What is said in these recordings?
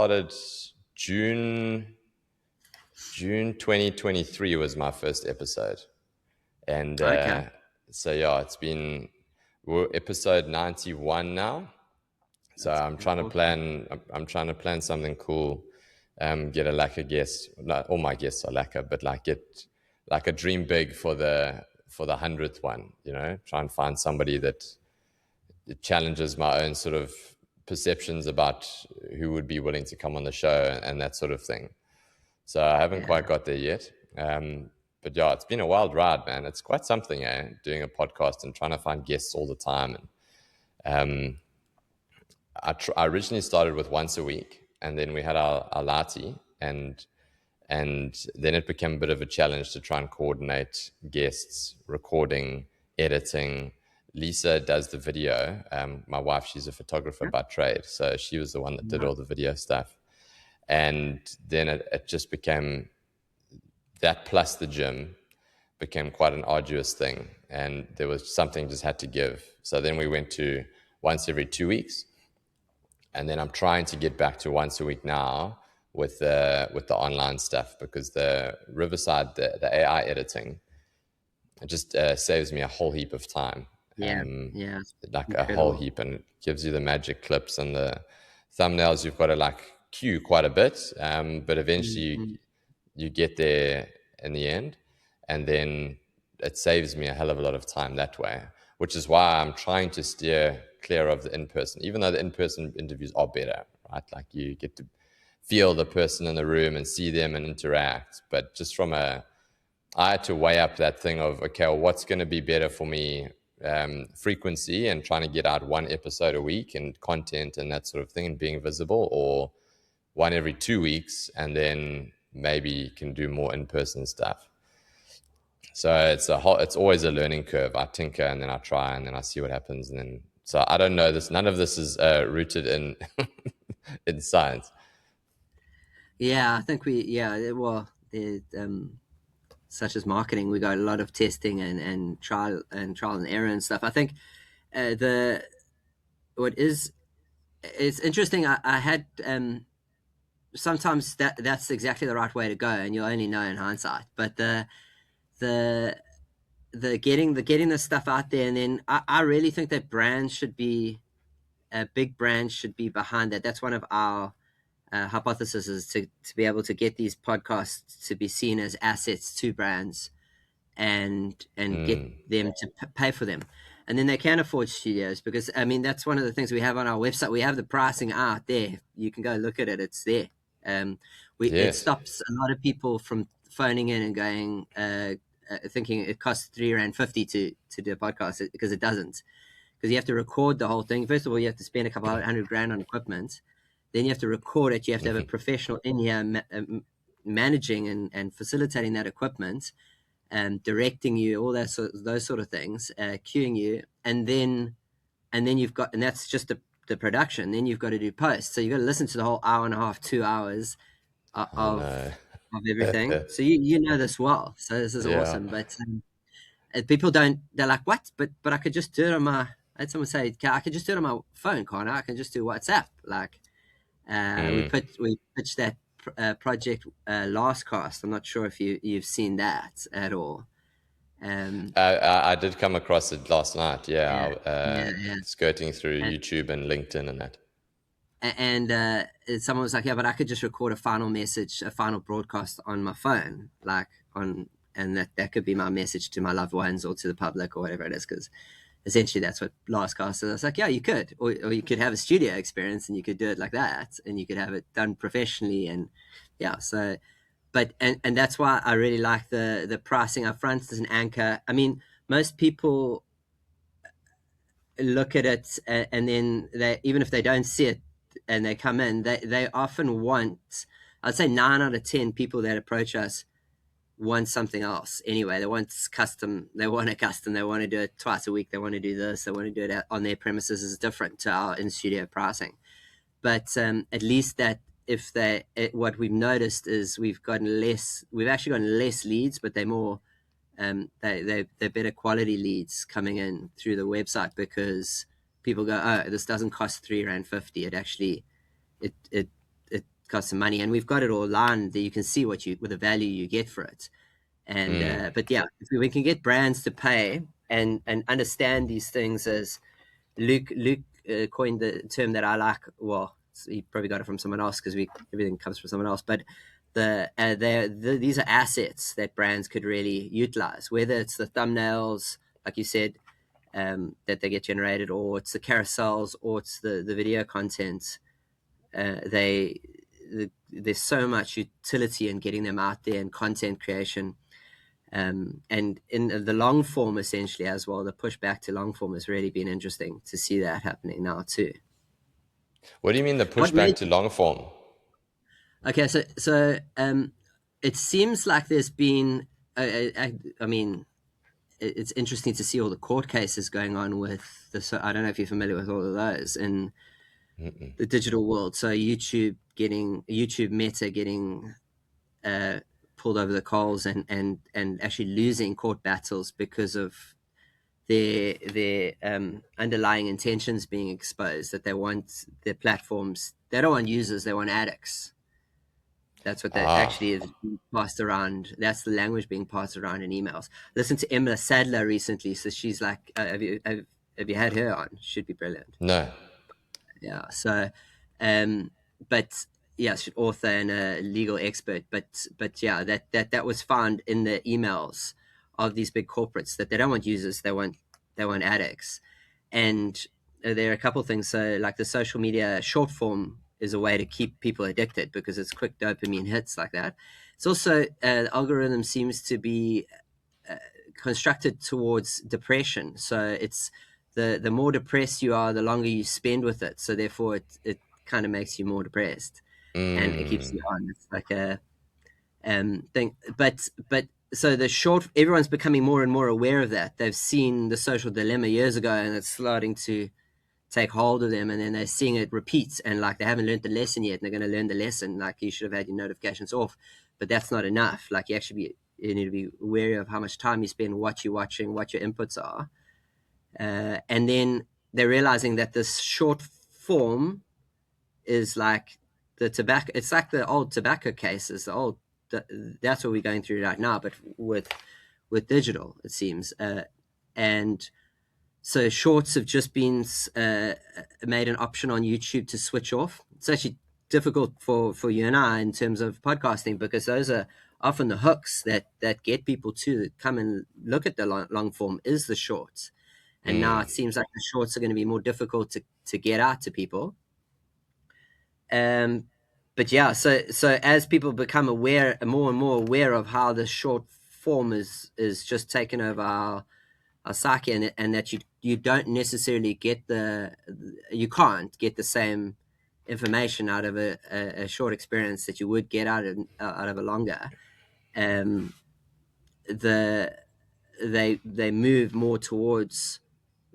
started June 2023 was my first episode. And so yeah, we're episode 91 now. So I'm trying to plan something cool. Get a lacquer guest. Not all my guests are lacquer, but like get like a dream big for the 100th one. Try and find somebody that it challenges my own sort of perceptions about who would be willing to come on the show and that sort of thing. So I haven't quite got there yet. But yeah, it's been a wild ride, man. It's quite something, doing a podcast and trying to find guests all the time. And I originally started with once a week, and then we had our Lati, and then it became a bit of a challenge to try and coordinate guests, recording, editing. Lisa does the video. My wife, she's a photographer by trade, so she was the one that did all the video stuff. And then it just became that, plus the gym became quite an arduous thing, and there was something just had to give. So then we went to once every 2 weeks, and then I'm trying to get back to once a week now with the online stuff, because the Riverside, the AI editing, it just saves me a whole heap of time. Like incredible. A whole heap, and it gives you the magic clips and the thumbnails. You've got to like cue quite a bit, but eventually you get there in the end, and then it saves me a hell of a lot of time that way, which is why I'm trying to steer clear of the in-person, even though the in-person interviews are better, right? Like you get to feel the person in the room and see them and interact. But just I had to weigh up that thing of, okay, well, what's going to be better for me, frequency and trying to get out one episode a week and content and that sort of thing and being visible, or one every 2 weeks, and then maybe you can do more in-person stuff. So it's always a learning curve. I tinker and then I try and then I see what happens. And then, so I don't know this. None of this is rooted in in science. Yeah, I think such as marketing, we got a lot of testing and trial and error and stuff. I think it's interesting. I had sometimes that's exactly the right way to go, and you'll only know in hindsight. But the getting the stuff out there, and then I really think that big brands should be behind that. That's one of our hypothesis, is to be able to get these podcasts to be seen as assets to brands and get them to pay for them. And then they can afford studios, because, I mean, that's one of the things we have on our website. We have the pricing out there. You can go look at it. It's there. It stops a lot of people from phoning in and going, thinking it costs $3.50 to do a podcast, because it doesn't. Because you have to record the whole thing. First of all, you have to spend a couple $100,000 on equipment. Then you have to record it. You have to have a professional in here managing and facilitating that equipment, and directing you, all those sort of things, cueing you, and then you've got, and that's just the production. Then you've got to do post. So you've got to listen to the whole hour and a half, 2 hours of everything. So you know this well. So this is awesome. But people don't. They're like, what? But I could just do it on my. I had someone say, I could just do it on my phone, can't I? I can just do WhatsApp. Like. We pitched that project last cast. I'm not sure if you've seen that at all. I did come across it last night. Skirting through YouTube and LinkedIn and that. And someone was like, "Yeah, but I could just record a final message, a final broadcast on my phone, and that could be my message to my loved ones or to the public or whatever it is." Because essentially that's what last cast is. I was like, yeah, you could, or you could have a studio experience and you could do it like that, and you could have it done professionally, and so, but and that's why I really like the pricing up front as an anchor. I mean, most people look at it and then they, even if they don't see it and they come in, they often want, I'd say 9 out of 10 people that approach us want something else anyway. They want custom, they want to do it twice a week, they want to do this, they want to do it on their premises. Is different to our in-studio pricing. But at least that what we've noticed is we've actually gotten less leads, but they're more they're better quality leads coming in through the website, because people go, oh, this doesn't cost $3.50. It actually it some money, and we've got it all lined that you can see with the value you get for it. And but yeah, if we can get brands to pay and understand these things, as Luke coined the term that I like. Well, he probably got it from someone else, because everything comes from someone else. But these are assets that brands could really utilize, whether it's the thumbnails, like you said, that they get generated, or it's the carousels, or it's the video content. There's so much utility in getting them out there and content creation. And in the long form, essentially, as well, the push back to long form has really been interesting to see that happening now too. What do you mean the push back to long form? Okay, so it seems like there's been, I mean, it's interesting to see all the court cases going on with this. I don't know if you're familiar with all of those in the digital world. So YouTube Meta getting pulled over the coals and actually losing court battles because of their underlying intentions being exposed, that they want their platforms, they don't want users, they want addicts. That's what that actually is passed around. That's the language being passed around in emails. Listen to Emma Sadler recently. So she's like, have you had her on? Should be brilliant. No. Yeah. So, but yeah, she's an author and a legal expert. But yeah, that was found in the emails of these big corporates, that they don't want users, they want addicts. And there are a couple of things. So like the social media short form is a way to keep people addicted, because it's quick dopamine hits like that. It's also the algorithm seems to be constructed towards depression. So it's the more depressed you are, the longer you spend with it. So therefore, it kind of makes you more depressed, and it keeps you on. It's like a thing. But so everyone's becoming more and more aware of that. They've seen The Social Dilemma years ago, and it's starting to take hold of them, and then they're seeing it repeat, and like they haven't learned the lesson yet, and they're going to learn the lesson. Like, you should have had your notifications off, but that's not enough. Like, you need to be wary of how much time you spend, what you're watching, what your inputs are, and then they're realizing that this short form is like the tobacco. It's like the old tobacco cases. That's what we're going through right now, but with digital, it seems, and so shorts have just been made an option on YouTube to switch off. It's actually difficult for you and I in terms of podcasting, because those are often the hooks that get people to come and look at the long form is the shorts. And now it seems like the shorts are going to be more difficult to get out to people. But yeah, so as people become more and more aware of how the short form is just taken over our psyche, and that you don't necessarily you can't get the same information out of a short experience that you would get out of a longer. They move more towards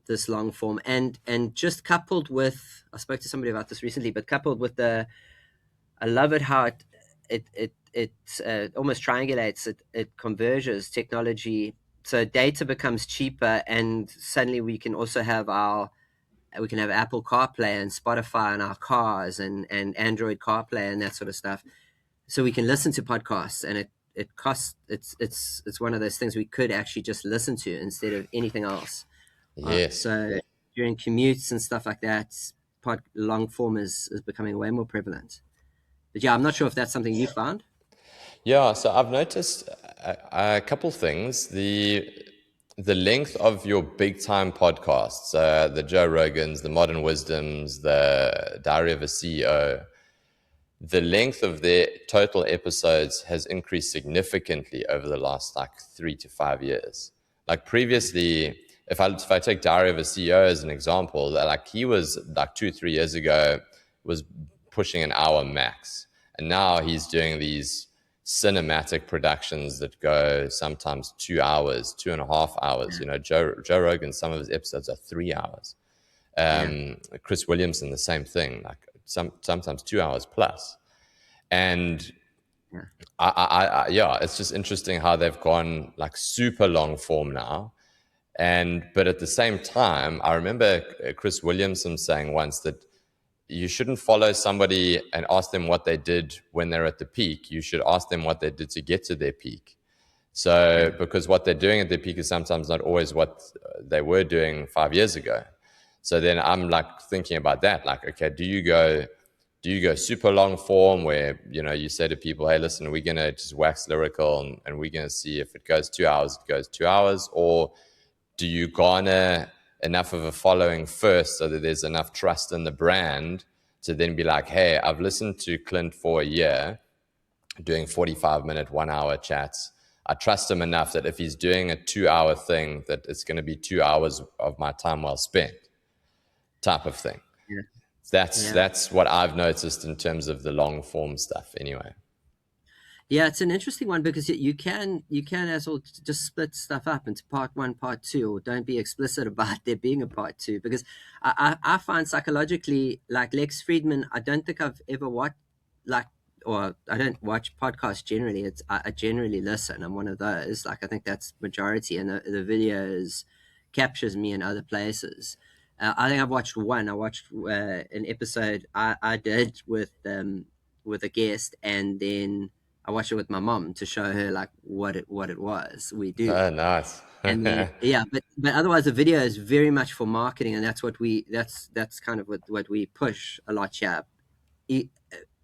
this long form, and just coupled with, I spoke to somebody about this recently, but coupled with I love it how it almost triangulates, it converges technology. So data becomes cheaper, and suddenly we can also have Apple CarPlay and Spotify in our cars, and Android CarPlay and that sort of stuff. So we can listen to podcasts, and it costs. It's one of those things we could actually just listen to instead of anything else. Yes. So during commutes and stuff like that, long form is becoming way more prevalent. But yeah, I'm not sure if that's something you found. Yeah, so I've noticed a couple things. The length of your big time podcasts, the Joe Rogans, the Modern Wisdoms, the Diary of a CEO, the length of their total episodes has increased significantly over the last 3 to 5 years. Like previously, if I take Diary of a CEO as an example, that he was 2-3 years ago was pushing an hour max, and now he's doing these cinematic productions that go sometimes 2 hours, 2.5 hours. Joe Rogan, some of his episodes are 3 hours. Chris Williamson, the same thing, sometimes 2 hours plus. And it's just interesting how they've gone super long form now. But at the same time, I remember Chris Williamson saying once that you shouldn't follow somebody and ask them what they did when they're at the peak. You should ask them what they did to get to their peak. So, because what they're doing at their peak is sometimes not always what they were doing 5 years ago. So then I'm like thinking about that, like, okay, do you go super long form where, you know, you say to people, hey, listen, we're going to just wax lyrical and we're going to see if it goes 2 hours, it goes 2 hours, or do you garner enough of a following first so that there's enough trust in the brand to then be like, hey, I've listened to Clint for a year doing 45-minute, 1 hour chats. I trust him enough that if he's doing a 2 hour thing, that it's going to be 2 hours of my time well spent, type of thing. Yeah. That's what I've noticed in terms of the long form stuff anyway. Yeah, it's an interesting one because you can as well just split stuff up into part 1, part 2, or don't be explicit about there being a part 2. Because I find psychologically, like Lex Friedman, I don't think I've ever watched, like, or I don't watch podcasts generally. I generally listen. I'm one of those. Like, I think that's majority, and the videos captures me in other places. I think I've watched one. I watched an episode I did with a guest, and then I watched it with my mom to show her like what it was we do. Oh, nice. And then, but otherwise the video is very much for marketing, and that's what that's kind of what we push a lot. Yeah.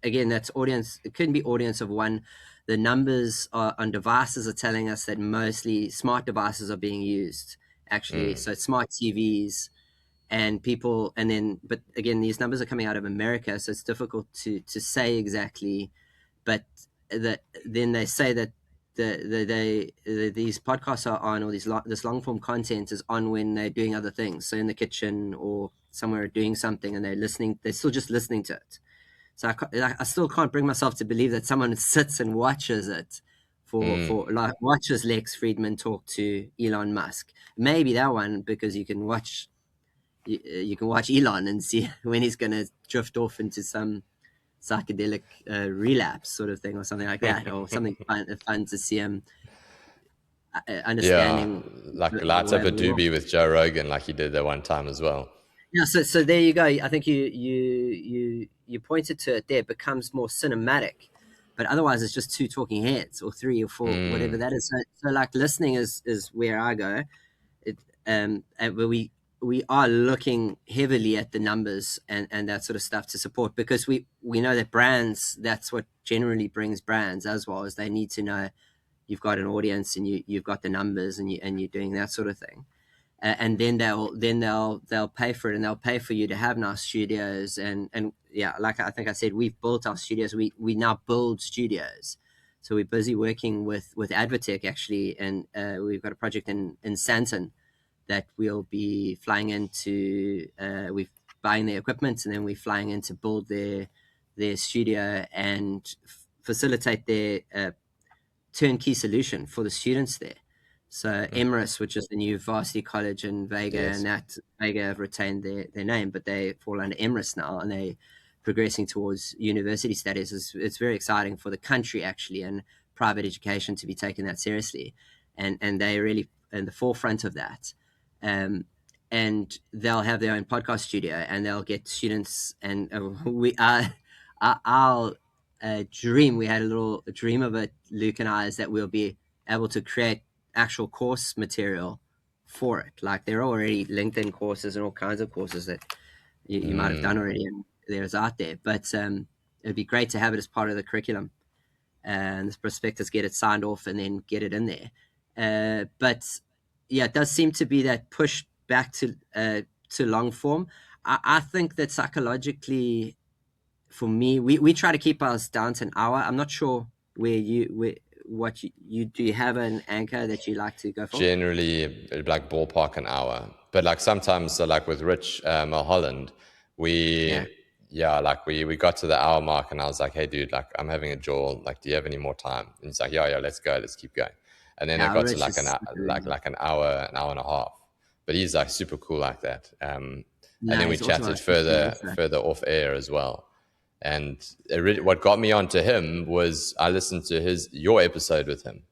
Again, that's audience. It couldn't be audience of one. The numbers on devices are telling us that mostly smart devices are being used actually. So smart TVs and people, and then, but again, these numbers are coming out of America, so it's difficult to say exactly, but then they say that these podcasts are on, or this long form content is on when they're doing other things. So in the kitchen or somewhere doing something, and they're still just listening to it. So I still can't bring myself to believe that someone sits and watches it like watches Lex Friedman talk to Elon Musk. Maybe that one, because you can watch Elon and see when he's going to drift off into some psychedelic relapse sort of thing, or something like that, or something fun to see him understanding. Yeah, like lights up a doobie with Joe Rogan, like he did that one time as well. Yeah, so there you go. I think you pointed to it there. It becomes more cinematic, but otherwise it's just two talking heads, or three or four, whatever that is. So like listening is where I go. Where we are looking heavily at the numbers and that sort of stuff to support, because we know that brands, that's what generally brings brands as well, as they need to know you've got an audience and you've got the numbers and you're doing that sort of thing. And then they'll pay for it, and they'll pay for you to have nice studios. And yeah, like I think I said, we've built our studios. We now build studios. So we're busy working with Advotech actually, and we've got a project in Santon that we'll be flying into. We're buying their equipment, and then we're flying in to build their studio and facilitate their turnkey solution for the students there. So Emirates, which is the new varsity college in Vega, and that Vega have retained their name, but they fall under Emirates now, and they're progressing towards university status. It's very exciting for the country actually, and private education to be taken that seriously, and they're really in the forefront of that. And they'll have their own podcast studio, and they'll get students. And our dream, we had a dream of it, Luke and I, is that we'll be able to create actual course material for it. Like there are already LinkedIn courses and all kinds of courses that you might have done already, and there's out there. But it'd be great to have it as part of the curriculum, and the prospectus get it signed off and then get it in there. But yeah, it does seem to be that push back to long form. I think that psychologically, for me, we try to keep ours down to an hour. I'm not sure where what you do. You have an anchor that you like to go for? Generally, like ballpark an hour, but like sometimes, so like with Rich Mulholland, we got to the hour mark, and I was like, hey dude, like I'm having a jaw, like do you have any more time? And he's like, yeah, let's go, let's keep going. And then it got to like an hour and a half, but he's like super cool like that. And then we chatted further off air as well. And what got me onto him was I listened to your episode with him,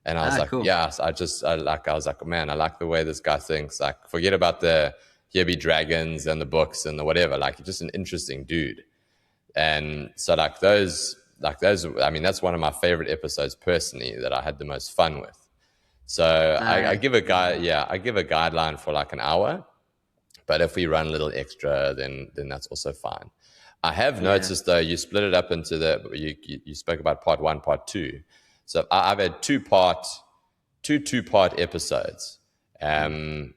and I was like, cool. I was like, man, I like the way this guy thinks. Like, forget about the here be dragons and the books and the whatever. Like, just an interesting dude. And so like those, I mean, that's one of my favorite episodes personally that I had the most fun with. So I give a guideline for like an hour, but if we run a little extra, then that's also fine. I have noticed though, you split it up into you spoke about part 1, part 2. So I've had two-part episodes. And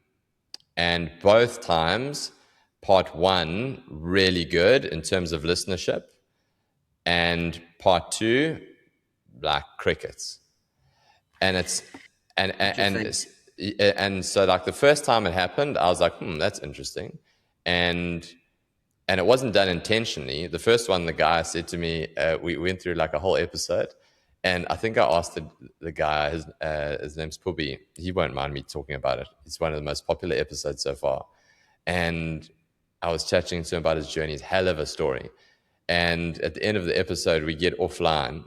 both times, part 1, really good in terms of listenership, and part 2, like crickets. And it's and so like the first time it happened, I was like, that's interesting. And it wasn't done intentionally. The first one, the guy said to me, we went through like a whole episode, and I think I asked the guy, his name's Pubi. He won't mind me talking about it. It's one of the most popular episodes so far. And I was chatting to him about his journey. It's a hell of a story. And at the end of the episode, we get offline,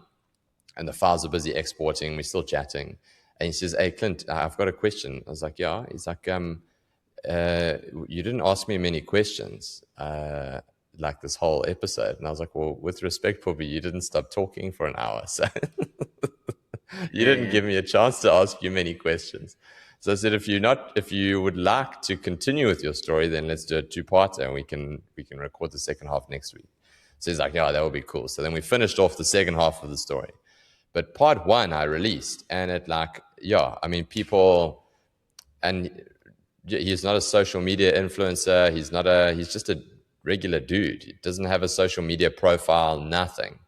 and the files are busy exporting. We're still chatting. And he says, "Hey, Clint, I've got a question." I was like, "Yeah." He's like, "You didn't ask me many questions like this whole episode." And I was like, "Well, with respect, Pubi, you didn't stop talking for an hour. So you didn't give me a chance to ask you many questions." So I said, if you would like to continue with your story, then let's do a 2-parter, and we can record the second half next week. So he's like, "Yeah, that would be cool." So then we finished off the second half of the story. But part 1 I released, and it like, I mean, people, and he's not a social media influencer. He's just a regular dude. He doesn't have a social media profile, nothing.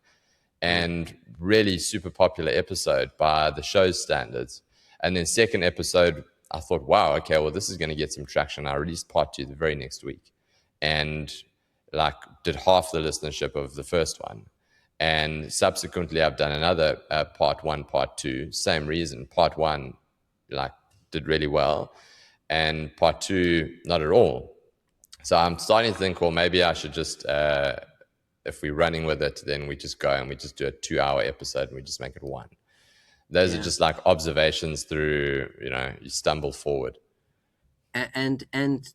And really super popular episode by the show's standards. And then second episode, I thought, wow, okay, well, this is going to get some traction. I released part 2 the very next week, and like did half the listenership of the first one. And subsequently, I've done another part 1, part 2, same reason. Part 1 like did really well, and part 2 not at all. So I'm starting to think, well, maybe I should just, if we're running with it, then we just go and we just do a 2-hour episode and we just make it 1. Those are just like observations through, you stumble forward. And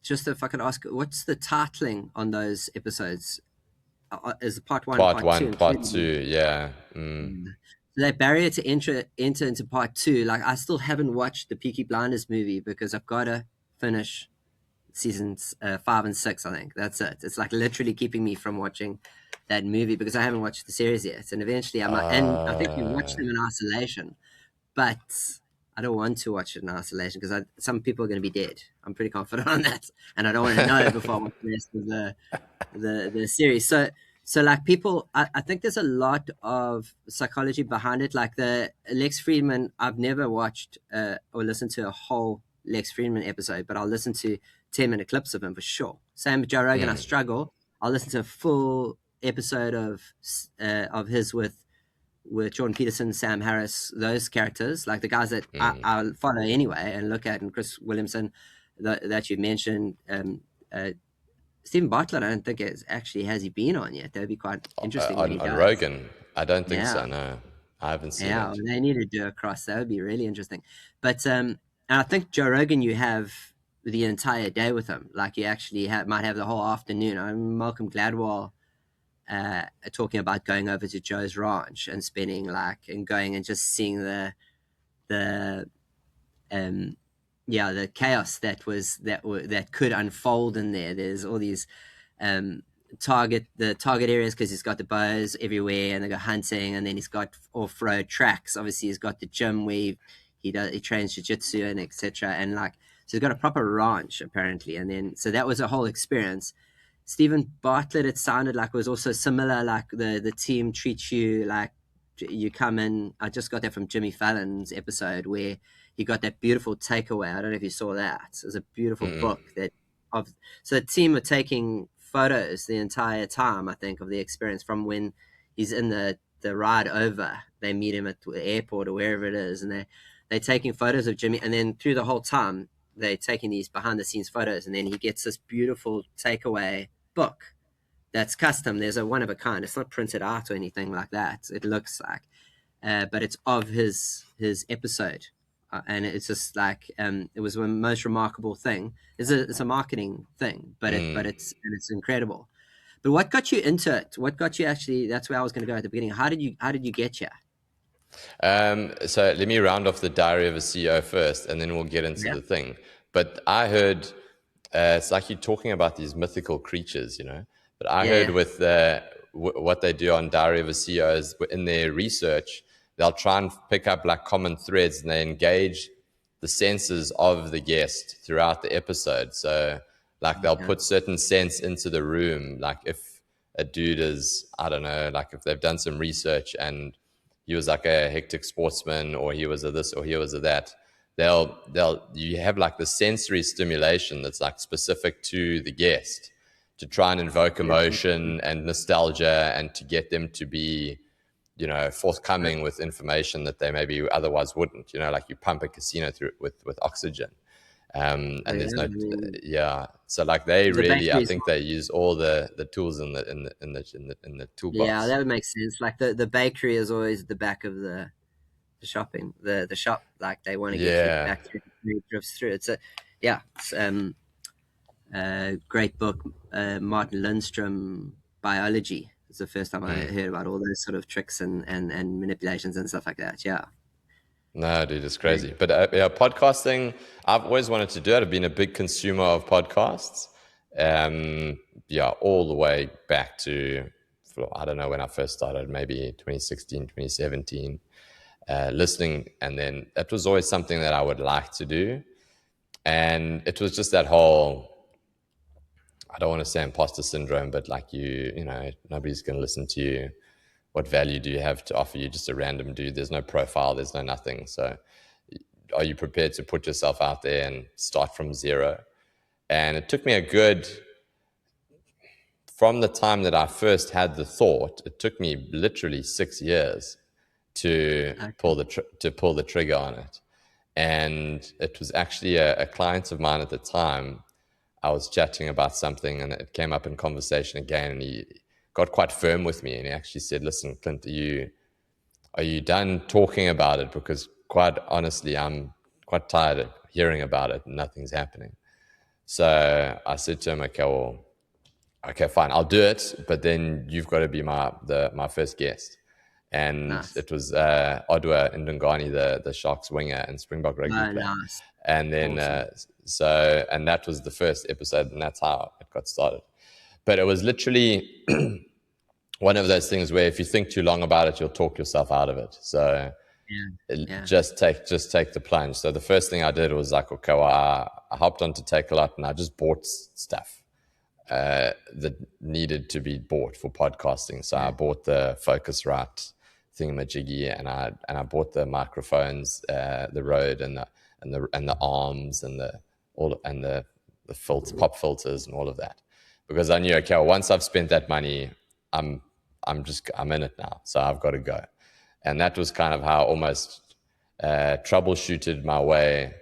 just if I could ask, what's the titling on those episodes? Is part 1, part 2, yeah. That barrier to enter into part 2, like I still haven't watched the Peaky Blinders movie because I've got to finish seasons 5 and 6. I think that's it. It's like literally keeping me from watching that movie because I haven't watched the series yet, and eventually I might. And I think we watched them in isolation, but I don't want to watch it in isolation because some people are going to be dead. I'm pretty confident on that, and I don't want to know before I watch the rest of the series. So like people, I think there's a lot of psychology behind it. Like the Lex Fridman, I've never watched or listened to a whole Lex Fridman episode, but I'll listen to 10-minute clips of him for sure. Same with Joe Rogan, I struggle. I'll listen to a full episode of his with Jordan Peterson, Sam Harris, those characters, like the guys that I follow anyway and look at, and Chris Williamson that you mentioned. Stephen Bartlett, I don't think has he been on yet. That would be quite interesting. On Rogan, I don't think so. No, I haven't seen it. Well, they need to do a cross. That would be really interesting. But and I think Joe Rogan, you have the entire day with him. Like you actually might have the whole afternoon. I'm Malcolm Gladwell talking about going over to Joe's ranch and spending and going and just seeing the chaos that could unfold in there. There's all these target areas because he's got the bows everywhere and they go hunting, and then he's got off-road tracks. Obviously he's got the gym where he trains jiu-jitsu and etc. And so he's got a proper ranch apparently. And then so that was a whole experience. Stephen Bartlett, it sounded like, was also similar. Like the team treats you like you come in. I just got that from Jimmy Fallon's episode where he got that beautiful takeaway. I don't know if you saw that. It was a beautiful book so the team were taking photos the entire time, I think, of the experience from when he's in the ride over. They meet him at the airport or wherever it is, and they're taking photos of Jimmy, and then through the whole time they're taking these behind the scenes photos, and then he gets this beautiful takeaway book that's custom. There's a one of a kind. It's not printed out or anything like that. It looks like, but it's of his episode and it's just like it was the most remarkable thing. It's a marketing thing, but it's incredible. But what got you into it? What got you actually? That's where I was going to go at the beginning. How did you get here? So let me round off the Diary of a CEO first, and then we'll get into the thing. But I heard it's like you're talking about these mythical creatures, you know. But I heard with what they do on Diary of a CEO is in their research, they'll try and pick up like common threads, and they engage the senses of the guest throughout the episode. So like they'll put certain scents into the room, like if a dude is, I don't know, like if they've done some research and he was like a hectic sportsman, or he was a this, or he was a that, you have like the sensory stimulation that's like specific to the guest to try and invoke emotion and nostalgia, and to get them to be, you know, forthcoming with information that they maybe otherwise wouldn't, you know, like you pump a casino through with oxygen. And there's no, so like they really, I think they use all the tools in the toolbox. Yeah, that would make sense. Like the bakery is always at the back of the shopping, the shop. Like they want to get you back through, drifts through. It's a great book, Martin Lindstrom, Biology. It's the first time I heard about all those sort of tricks and manipulations and stuff like that. Yeah. No, dude, it's crazy. But podcasting, I've always wanted to do it. I've been a big consumer of podcasts. All the way back to, I don't know when I first started, maybe 2016, 2017, listening. And then that was always something that I would like to do. And it was just that whole, I don't want to say imposter syndrome, but like you know, nobody's going to listen to you. What value do you have to offer? You just a random dude. There's no profile. There's no nothing. So are you prepared to put yourself out there and start from zero? And it took me from the time that I first had the thought, it took me literally 6 years to pull the trigger on it. And it was actually a client of mine at the time. I was chatting about something and it came up in conversation again, and he got quite firm with me, and he actually said, listen, Clint, are you done talking about it? Because quite honestly, I'm quite tired of hearing about it and nothing's happening. So I said to him, okay, fine, I'll do it, but then you've got to be my first guest. And it was Odwa Ndungani, the Sharks winger and Springbok rugby player. Nice. And then awesome. And that was the first episode, and that's how it got started. But it was literally one of those things where if you think too long about it, you'll talk yourself out of it. So just take the plunge. So the first thing I did was like, okay, well, I hopped onto Takealot and I just bought stuff that needed to be bought for podcasting. So I bought the Focusrite thingamajiggy, and I bought the microphones, the Rode, and the arms, and the pop filters and all of that. Because I knew, okay, well, once I've spent that money, I'm in it now, so I've got to go. And that was kind of how I almost troubleshooted my way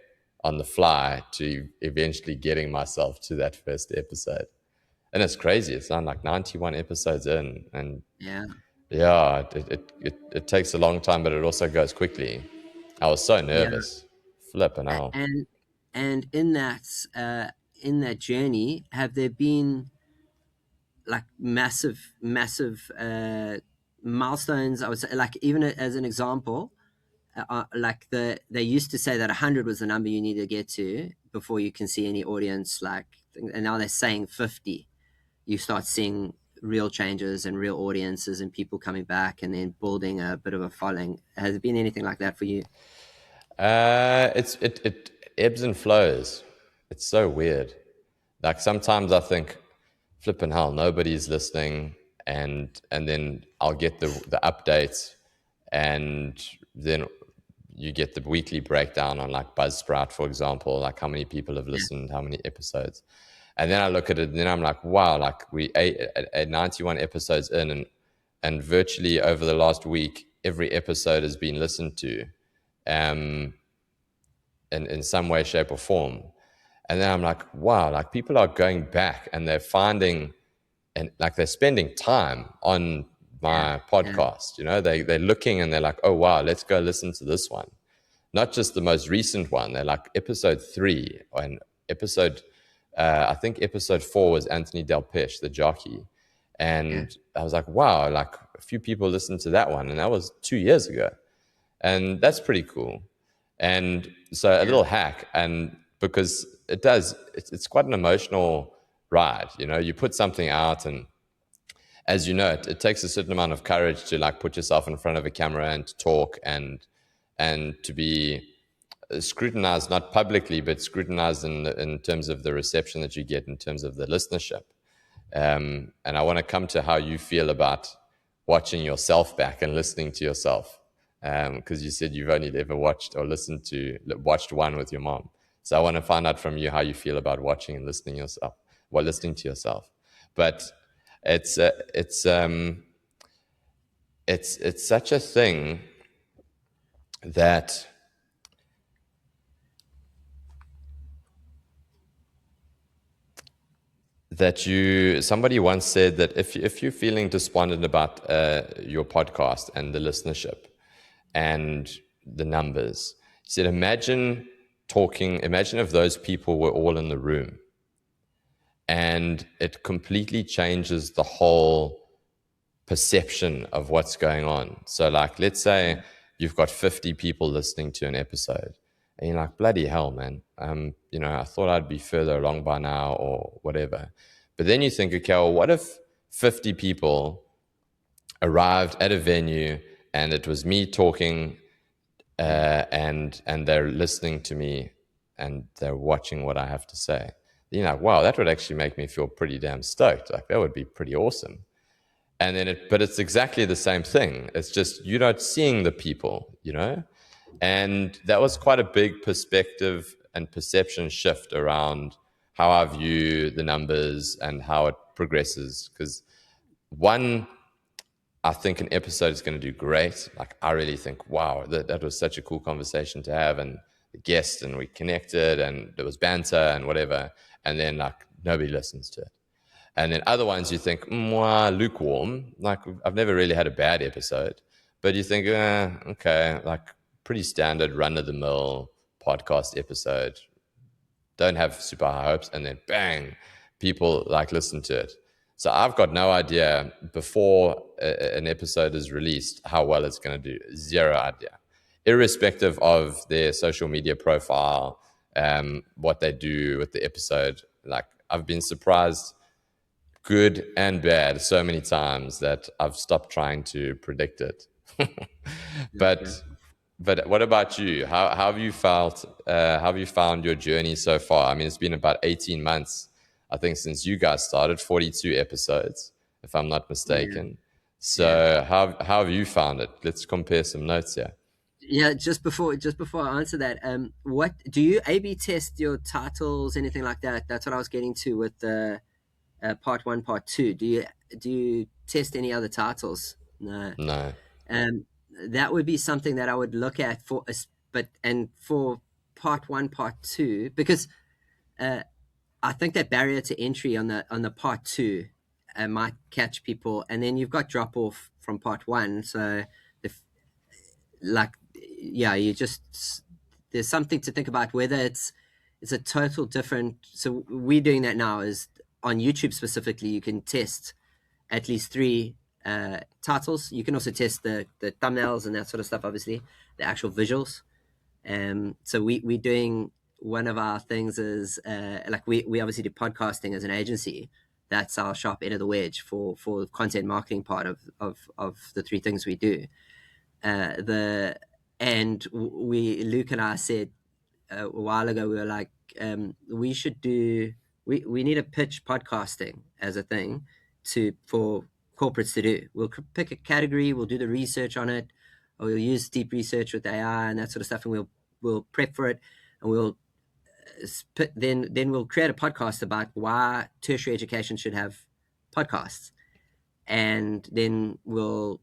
on the fly to eventually getting myself to that first episode. And it's crazy. It's not like 91 episodes in, and it takes a long time, but it also goes quickly. I was so nervous, flipping out. And in that journey, have there been like massive milestones? I would say, like, even as an example, like they used to say that 100 was the number you need to get to before you can see any audience, like, and now they're saying 50. You start seeing real changes and real audiences and people coming back and then building a bit of a following. Has there been anything like that for you? It ebbs and flows. It's so weird. Like sometimes I think, flipping hell, nobody's listening, and then I'll get the updates, and then you get the weekly breakdown on like Buzzsprout, for example, like how many people have listened, how many episodes. And then I look at it and then I'm like, wow, like we at 91 episodes in, and virtually over the last week, every episode has been listened to in some way, shape or form. And then I'm like, wow, like people are going back and they're finding, and like they're spending time on my podcast, you know, they're looking and they're like, oh, wow, let's go listen to this one. not just the most recent one. They're like episode 3 and I think episode 4 was Anthony Del Pesh, the jockey. And I was like, wow, like a few people listened to that one. And that was 2 years ago. And that's pretty cool. And so a little hack, and because it's quite an emotional ride. You know, you put something out, and as you know, it takes a certain amount of courage to like put yourself in front of a camera and to talk and to be scrutinized, not publicly, but scrutinized in terms of the reception that you get, in terms of the listenership. And I want to come to how you feel about watching yourself back and listening to yourself. Because you said you've only ever watched one with your mom. So I want to find out from you how you feel about watching and listening to yourself. But it's such a thing that somebody once said that if you're feeling despondent about your podcast and the listenership and the numbers, he said, imagine if those people were all in the room, and it completely changes the whole perception of what's going on. So like, let's say you've got 50 people listening to an episode, and you're like, bloody hell, man. I thought I'd be further along by now or whatever. But then you think, okay, well, what if 50 people arrived at a venue and it was me talking and they're listening to me and they're watching what I have to say? You're like, wow, that would actually make me feel pretty damn stoked. Like, that would be pretty awesome. And then but it's exactly the same thing. It's just you're not seeing the people, you know? And that was quite a big perspective and perception shift around how I view the numbers and how it progresses. Because I think an episode is going to do great. Like, I really think, wow, that was such a cool conversation to have, and the guest, and we connected, and there was banter and whatever. And then like nobody listens to it. And then other ones you think, lukewarm. Like, I've never really had a bad episode, but you think, okay, like pretty standard run-of-the-mill podcast episode. Don't have super high hopes, and then bang, people like listen to it. So I've got no idea before an episode is released how well it's going to do. Zero idea, irrespective of their social media profile, what they do with the episode. Like, I've been surprised, good and bad, so many times that I've stopped trying to predict it. But what about you? How have you felt? How have you found your journey so far? I mean, it's been about 18 months, I think, since you guys started, 42 episodes, if I'm not mistaken. Yeah. So how have you found it? Let's compare some notes here. Yeah, just before I answer that, what do you A/B test your titles, anything like that? That's what I was getting to with the part 1, part 2. Do you test any other titles? No. That would be something that I would look at for part 1, part 2, because I think that barrier to entry on the part 2 might catch people, and then you've got drop off from part 1. So there's something to think about, whether it's a total different. So we're doing that now is on YouTube specifically. You can test at least 3 titles. You can also test the thumbnails and that sort of stuff, obviously the actual visuals. So we're doing, one of our things is like we obviously do podcasting as an agency. That's our sharp end of the wedge for the content marketing part of the 3 things we do. Luke and I said a while ago, we were like, we need to pitch podcasting as a thing for corporates to do. We'll pick a category, we'll do the research on it, or we'll use deep research with AI and that sort of stuff, and we'll prep for it, and we'll then we'll create a podcast about why tertiary education should have podcasts, and then we'll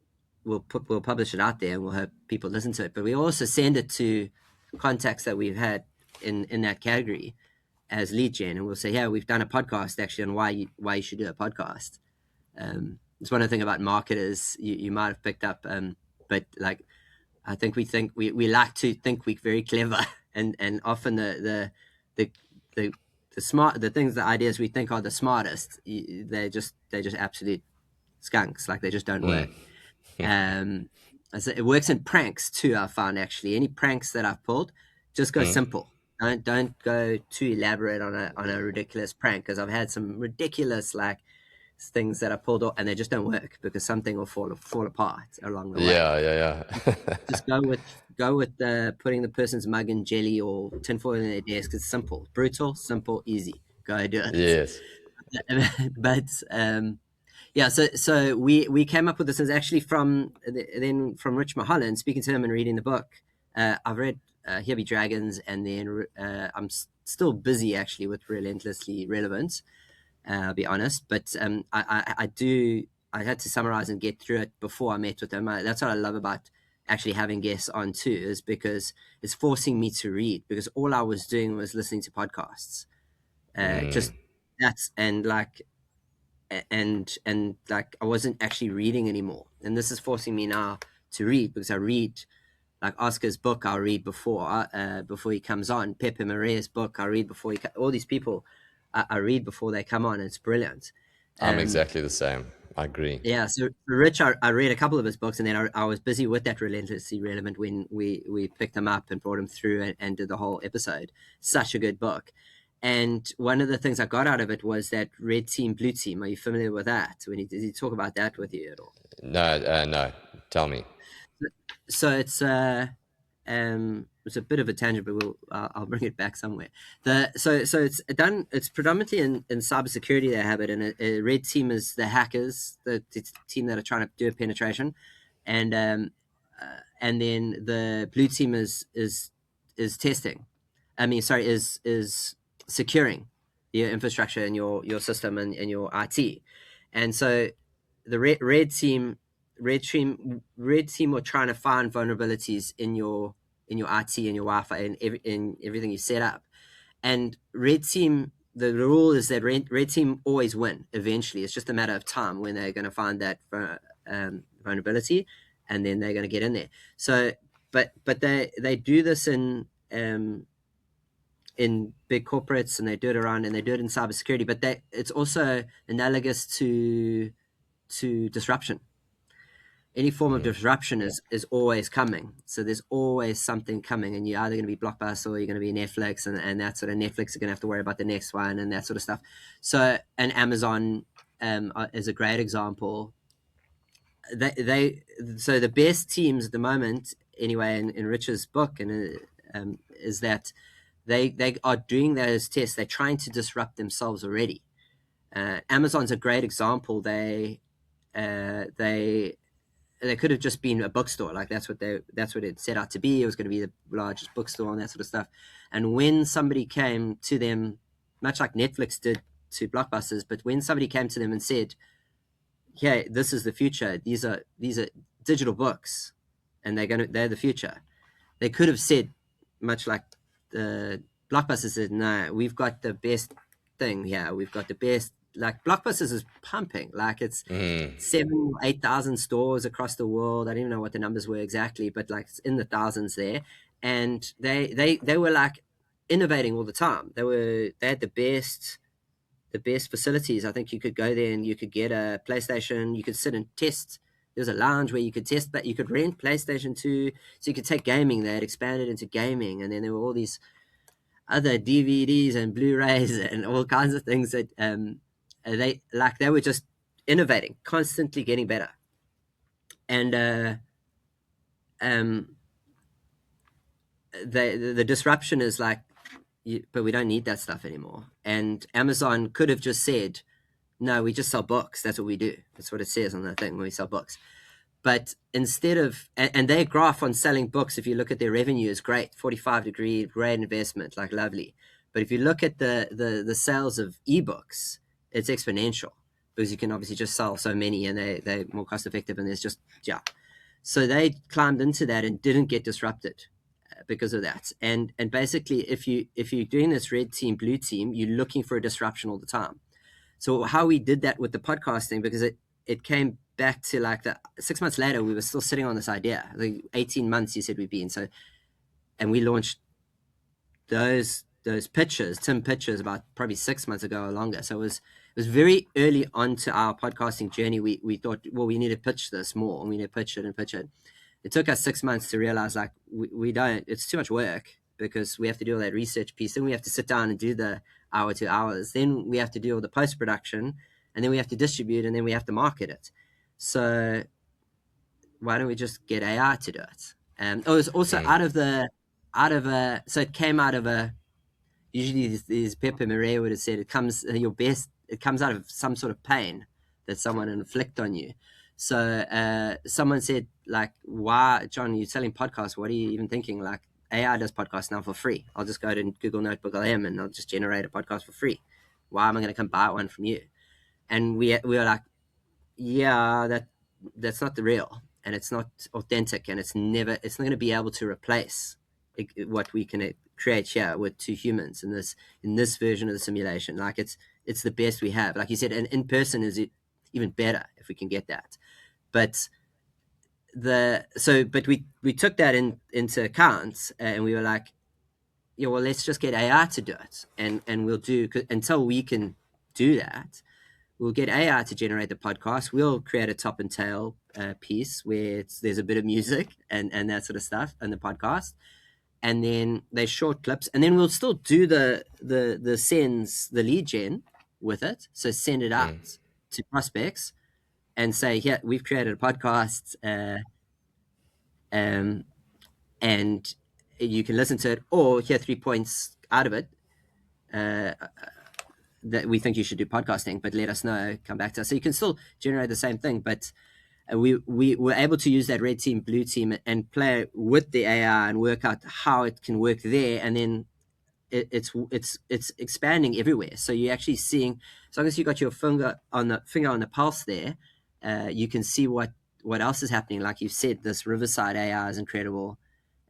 publish it out there, and we'll have people listen to it. But we also send it to contacts that we've had in that category as lead gen, and we'll say, yeah, we've done a podcast actually on why you should do a podcast. It's one of the things about marketers you might have picked up, but like I think we like to think we're very clever, and often the smart, the ideas we think are the smartest, they're just absolute skunks. Like, they just don't work. So it works in pranks too. I found, actually, any pranks that I've pulled, just go simple. Don't go too elaborate on a ridiculous prank, because I've had some ridiculous things that I pulled off and they just don't work because something will fall apart along the way. Yeah. Just go with putting the person's mug in jelly or tinfoil in their desk. It's simple, brutal, simple, easy. Go do it. Yes. But yeah, so we came up with this. Is actually from Rich Mulholland. Speaking to him and reading the book, I've read Here Be Dragons, and then I'm still busy actually with Relentlessly Relevant. I'll be honest, but I had to summarize and get through it before I met with him. That's what I love about actually having guests on too, is because it's forcing me to read, because all I was doing was listening to podcasts. Just that's and I wasn't actually reading anymore, and this is forcing me now to read, because I read, like Oscar's book I'll read before he comes on. Pepe Maria's book I read before all these people I read before they come on. It's brilliant. I'm exactly the same. I agree. Yeah, so Rich, I read a couple of his books, and then I was busy with that Relentlessly Relevant when we picked him up and brought him through and did the whole episode. Such a good book. And one of the things I got out of it was that red team, blue team. Are you familiar with that? Did he talk about that with you at all? No. Tell me. So it's a bit of a tangent, but I'll bring it back somewhere. So it's done. It's predominantly in cybersecurity they have it, and a red team is the hackers, the team that are trying to do a penetration, and then the blue team is testing. Is securing your infrastructure and your system and your IT, and so the red team were trying to find vulnerabilities in your IT and your Wi-Fi and in everything you set up. And red team, the rule is that red team always win eventually. It's just a matter of time when they're going to find that vulnerability, and then they're going to get in there. So, but they do this in big corporates, and they do it around, and they do it in cybersecurity. But it's also analogous to disruption. Any form of disruption is always coming. So there's always something coming, and you're either going to be Blockbuster or you're going to be Netflix, and that sort of Netflix are going to have to worry about the next one and that sort of stuff. So, and Amazon is a great example. So the best teams at the moment, anyway, in Rich's book, and is that they are doing those tests. They're trying to disrupt themselves already. Amazon's a great example. They could have just been a bookstore. Like that's what it set out to be. It was going to be the largest bookstore and that sort of stuff. And when somebody came to them, much like Netflix did to Blockbusters, but when somebody came to them and said, "Yeah, this is the future. These are digital books, and they're the future," they could have said, much like the Blockbusters said, "No, we've got the best thing here. We've got the best." Like Blockbusters is pumping, like it's 7,000 or 8,000 stores across the world. I don't even know what the numbers were exactly, but like it's in the thousands there. And they were like innovating all the time. They had the best facilities. I think you could go there and you could get a PlayStation. You could sit and test. There was a lounge where you could test, but you could rent PlayStation 2, so you could take gaming. They had expanded into gaming, and then there were all these other DVDs and Blu-rays and all kinds of things that they were just innovating, constantly getting better. And the disruption is like, but we don't need that stuff anymore. And Amazon could have just said, "No, we just sell books. That's what we do." That's what it says on the thing when we sell books. But instead of, and their graph on selling books, if you look at their revenue, is great, 45-degree, great investment, like lovely. But if you look at the sales of ebooks, it's exponential, because you can obviously just sell so many, and they're more cost effective, and there's just, yeah. So they climbed into that and didn't get disrupted because of that. And basically, if you're doing this red team, blue team, you're looking for a disruption all the time. So how we did that with the podcasting, because it came back to like 6 months later, we were still sitting on this idea. Like 18 months, you said we've been. So, and we launched those pitches, Tim pitches, about probably 6 months ago or longer. So it was very early on to our podcasting journey. We thought, well, we need to pitch this more, and we need to pitch it. It took us 6 months to realize like we don't. It's too much work, because we have to do all that research piece. Then we have to sit down and do the hour, 2 hours. Then we have to do all the post-production, and then we have to distribute, and then we have to market it. So why don't we just get AI to do it? It was also so it came out of usually these Pepper Murray would have said, it comes out of some sort of pain that someone inflict on you. So someone said, like, why, John, you're selling podcasts, what are you even thinking? Like, AI does podcasts now for free. I'll just go to Google Notebook LM and I'll just generate a podcast for free. Why am I going to come buy one from you? And we were like, yeah, that's not the real, and it's not authentic, and it's not going to be able to replace what we can create here with two humans in this version of the simulation. Like, it's the best we have. Like you said, and in person is even better if we can get that. But we took that into account, and we were like, yeah, well, let's just get AI to do it, and we'll do, until we can do that, we'll get AI to generate the podcast. We'll create a top and tail piece where there's a bit of music and that sort of stuff in the podcast, and then there's short clips, and then we'll still do the lead gen with it. So send it out to prospects and say, here, we've created a podcast, and you can listen to it, or here 3 points out of it that we think you should do podcasting, but let us know, come back to us. So you can still generate the same thing, but we were able to use that red team, blue team, and play with the AI and work out how it can work there, and then it's expanding everywhere. So you're actually seeing, as long as you got your finger on the pulse there, you can see what else is happening. Like you said, this Riverside AI is incredible.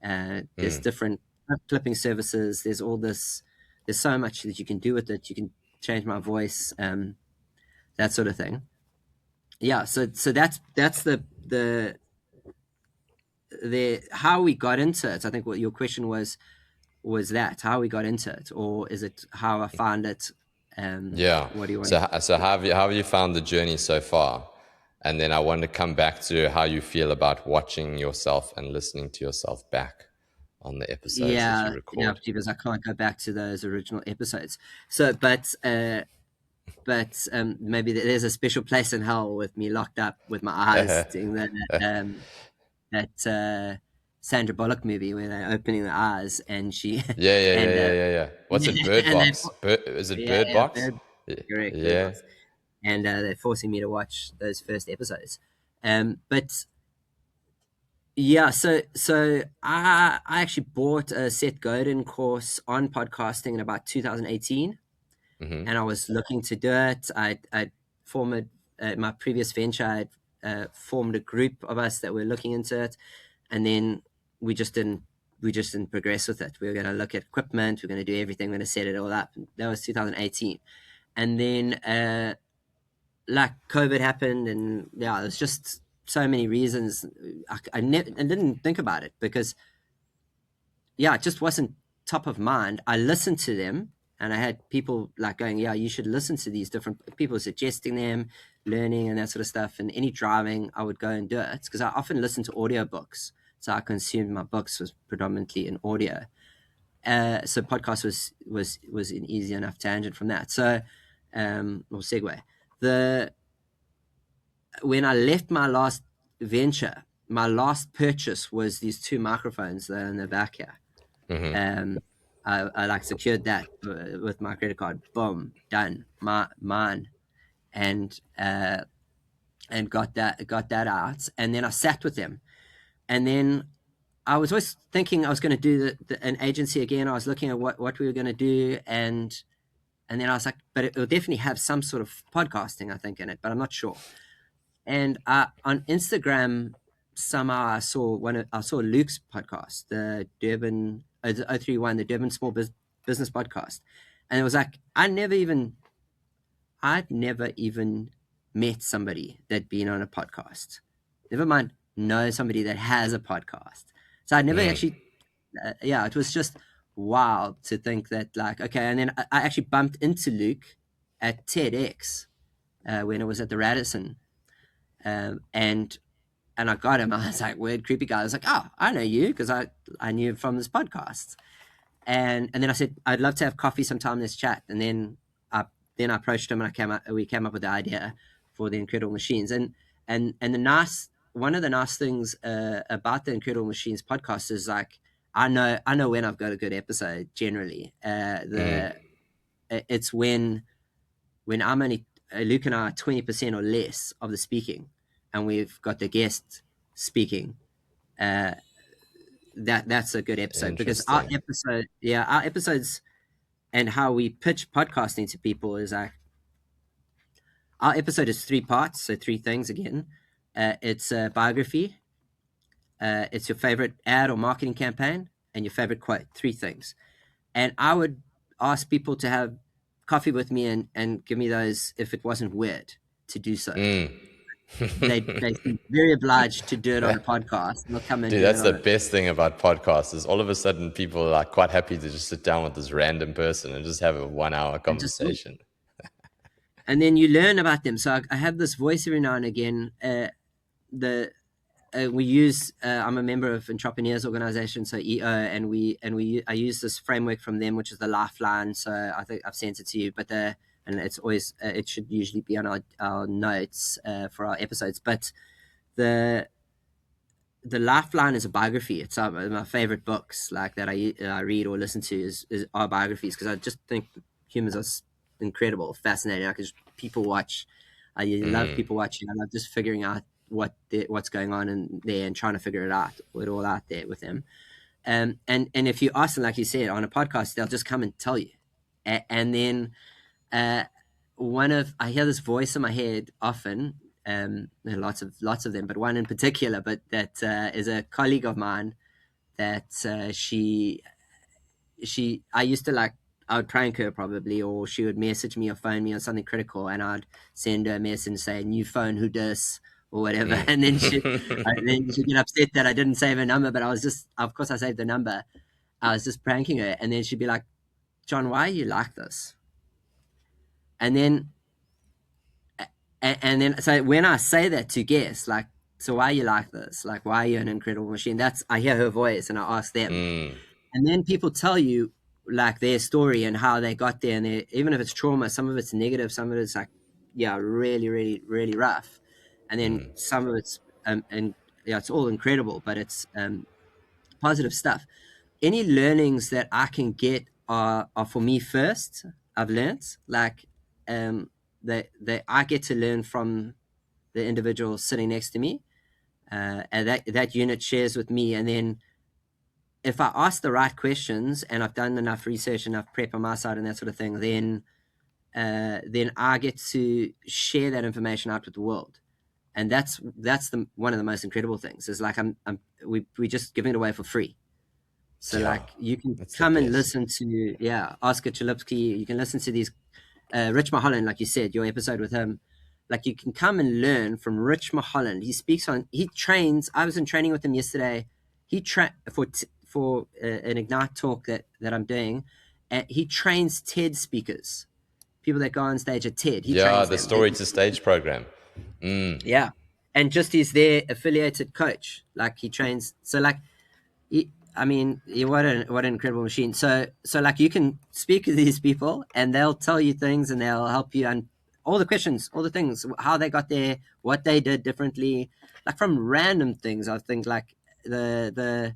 There's different clipping services. There's all this. There's so much that you can do with it. You can change my voice, that sort of thing. Yeah. So that's the how we got into it. I think what your question was that how we got into it, or is it how I found it? What do you want? So how have you found the journey so far? And then I want to come back to how you feel about watching yourself and listening to yourself back on the episodes that you record. Yeah, because I can't go back to those original episodes. So, but maybe there's a special place in hell with me locked up with my eyes doing that Sandra Bullock movie where they're opening the eyes and she yeah. What's it, Bird Box? Is it Bird Box? Correct. Yeah. Bird Box. And they're forcing me to watch those first episodes. But yeah, so I actually bought a Seth Godin course on podcasting in about 2018, and I was looking to do it. I formed my previous venture. I formed a group of us that were looking into it, and then we just didn't progress with it. We were going to look at equipment. We were going to do everything. We're going to set it all up. That was 2018, and then like COVID happened, and yeah, there's just so many reasons. I didn't think about it because, yeah, it just wasn't top of mind. I listened to them, and I had people like going, yeah, you should listen to these different people suggesting them, learning and that sort of stuff. And any driving, I would go and do it because I often listen to audiobooks. So I consumed my books was predominantly in audio. So podcast was an easy enough tangent from that. So, or segue. When I left my last venture, my last purchase was these two microphones that are in the back here. I like secured that with my credit card. Boom, done. Mine, and got that out. And then I sat with them, and then I was always thinking I was going to do an agency again. I was looking at what we were going to do, and then I was like, but it will definitely have some sort of podcasting, I think, in it, but I'm not sure. And on Instagram, somehow I saw Luke's podcast, the Durban 031, the Durban Small Business Podcast, and it was like I'd never even met somebody that'd been on a podcast. Never mind know somebody that has a podcast. So I never actually, it was just wild to think that, like, okay. And then I actually bumped into Luke at TEDx when it was at the Radisson, and I got him. I was like, weird, creepy guy. I was like, oh, I know you because I knew him from this podcast. And then I said, I'd love to have coffee sometime. Let's chat. And then I approached him, and we came up with the idea for the Incredible Machines. And one of the nice things about the Incredible Machines podcast is, like, I know when I've got a good episode. Generally, it's when I'm only Luke and I are 20% or less of the speaking, and we've got the guest speaking. That's a good episode, because our episodes and how we pitch podcasting to people is, like, our episode is 3 parts, so 3 things again. It's a biography, it's your favorite ad or marketing campaign, and your favorite quote. 3 things. And I would ask people to have coffee with me and give me those if it wasn't weird to do so. They seem very obliged to do it on a podcast. They'll come and Dude, that's the best thing about podcasts, is all of a sudden people are quite happy to just sit down with this random person and just have a 1-hour conversation. And then you learn about them. So I have this voice every now and again. We use. I'm a member of Entrepreneurs Organization, so EO, and I use this framework from them, which is the Lifeline. So I think I've sent it to you, but and it's always it should usually be on our notes for our episodes. But the Lifeline is a biography. It's my favorite books, like, that I read or listen to are biographies, because I just think humans are incredible, fascinating. People watch. I love people watching. I love just figuring out what's going on in there and trying to figure it all out there with them. And if you ask them, like you said, on a podcast, they'll just come and tell you. And then I hear this voice in my head often. Lots of them, but one in particular, but that is a colleague of mine that I used to, like, I would prank her probably, or she would message me or phone me on something critical, and I'd send her a message and say, new phone, who dis, or whatever. And then she'd get upset that I didn't save her number, but of course I saved the number. I was just pranking her. And then she'd be like, John, why are you like this? And then so when I say that to guests, like, so why are you like this? Like, why are you an incredible machine? I hear her voice and I ask them. And then people tell you, like, their story and how they got there. And even if it's trauma, some of it's negative, some of it's, like, really, really, really rough. And then some of it's, it's all incredible, but it's positive stuff. Any learnings that I can get are for me first. I've learned, like, I get to learn from the individual sitting next to me, and that unit shares with me. And then if I ask the right questions and I've done enough research, enough prep on my side and that sort of thing, then I get to share that information out with the world. And that's one of the most incredible things, is, like, we just giving it away for free. So like, you can come and listen to Oscar Chalupsky. You can listen to these Rich Mulholland, like you said, your episode with him. Like, you can come and learn from Rich Mulholland. He trains. I was in training with him yesterday. He for an Ignite talk that I'm doing, and he trains TED speakers, people that go on stage at TED. He trains the them. Story to Stage program. Yeah, and just he's their affiliated coach. Like, he trains. So, like, what an incredible machine. So like, you can speak to these people and they'll tell you things and they'll help you on all the questions, all the things, how they got there, what they did differently, like, from random things. I think, like, the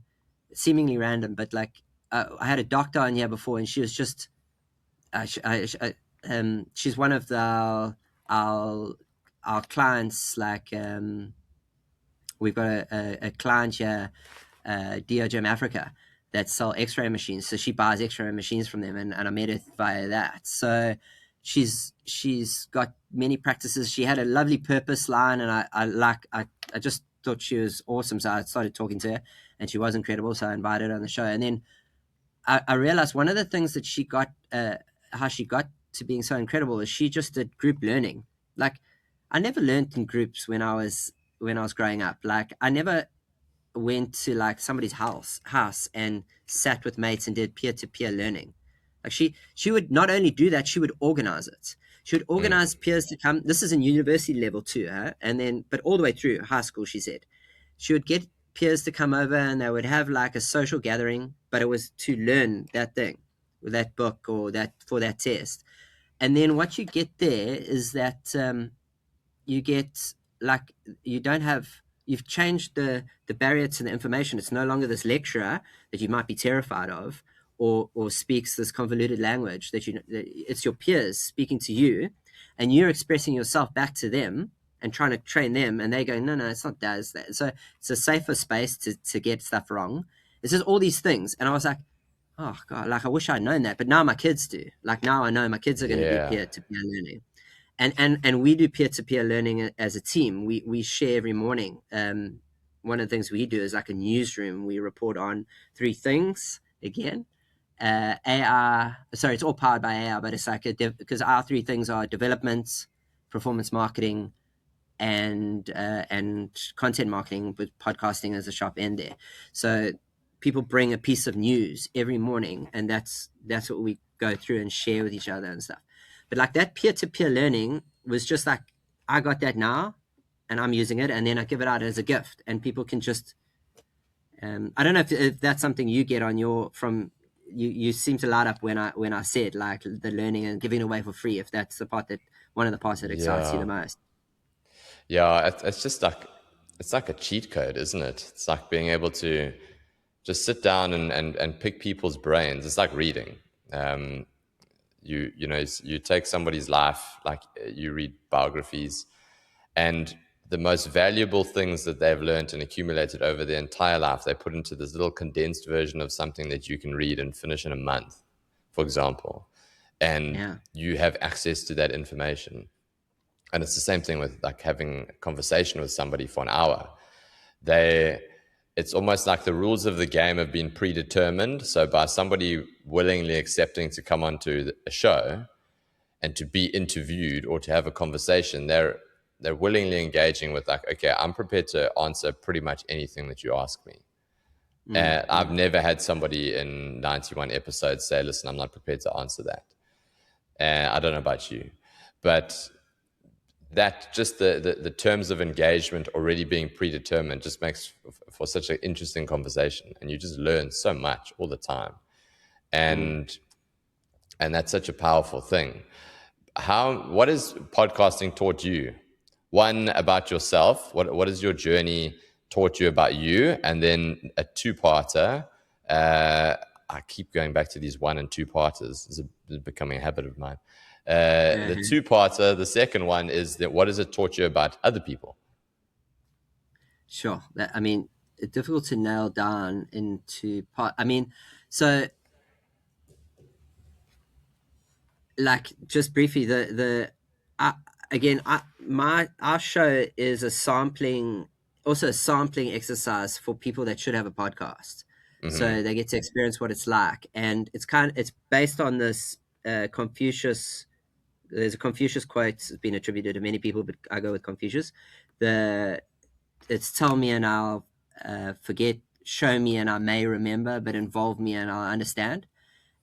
seemingly random, but, like, I had a doctor on here before, and she was just she's one of our clients. Like, we've got a client here, DOGM Africa, that sell x-ray machines. So she buys x-ray machines from them, and I met her via that. So she's got many practices. She had a lovely purpose line, and I just thought she was awesome. So I started talking to her, and she was incredible. So I invited her on the show. And then I realized one of the things that she got, how she got to being so incredible, is she just did group learning. Like, I never learned in groups when I was growing up. Like I never went to like somebody's house and sat with mates and did peer-to-peer learning. Like she would not only do that, she would organize it. She would organize peers to come. This is in university level too, huh? And then, but all the way through high school, she said she would get peers to come over and they would have like a social gathering, but it was to learn that thing, or that book, or that for that test. And then what you get there is that you get like you don't have you've changed the barrier to the information. It's no longer this lecturer that you might be terrified of, or speaks this convoluted language that it's your peers speaking to you, and you're expressing yourself back to them and trying to train them, and they go, no, it's not that, it's that. So it's a safer space to get stuff wrong. It's just all these things, and I was like, oh god, like I wish I'd known that. But now my kids do. Like now I know my kids are going to do peer-to-peer learning. And we do peer-to-peer learning as a team. We share every morning. One of the things we do is like a newsroom. We report on 3 things again. AI, sorry, it's all powered by AI, but it's like because our 3 things are development, performance marketing, and content marketing, with podcasting as a sharp end there. So people bring a piece of news every morning, and that's what we go through and share with each other and stuff. But like that peer-to-peer learning was just like, I got that now and I'm using it, and then I give it out as a gift, and people can just I don't know if that's something you get on your from you seem to light up when I said like the learning and giving away for free, if that's the part that one of the parts that excites you the most. Yeah, it's just like, it's like a cheat code, isn't it? It's like being able to just sit down and pick people's brains. It's like reading. You take somebody's life, like you read biographies, and the most valuable things that they've learned and accumulated over their entire life, they put into this little condensed version of something that you can read and finish in a month, for example. And you have access to that information. And it's the same thing with like having a conversation with somebody for an hour. It's almost like the rules of the game have been predetermined. So by somebody willingly accepting to come onto a show and to be interviewed or to have a conversation, they're willingly engaging with like, okay, I'm prepared to answer pretty much anything that you ask me. And I've never had somebody in 91 episodes say, listen, I'm not prepared to answer that. And I don't know about you, but that just the terms of engagement already being predetermined just makes for such an interesting conversation, and you just learn so much all the time. And that's such a powerful thing. What has podcasting taught you? One, about yourself. What has your journey taught you about you? And then a 2-parter. I keep going back to these 1 and 2-parters. It's becoming a habit of mine. The 2-parter, the second one is that what has it taught you about other people? Sure. I mean, it's difficult to nail down into part. I mean, so like just briefly, our show is a sampling exercise for people that should have a podcast. So they get to experience what it's like, and it's based on this Confucius. There's a Confucius quote that's been attributed to many people, but I go with Confucius. It's tell me and I'll forget, show me and I may remember, but involve me and I'll understand.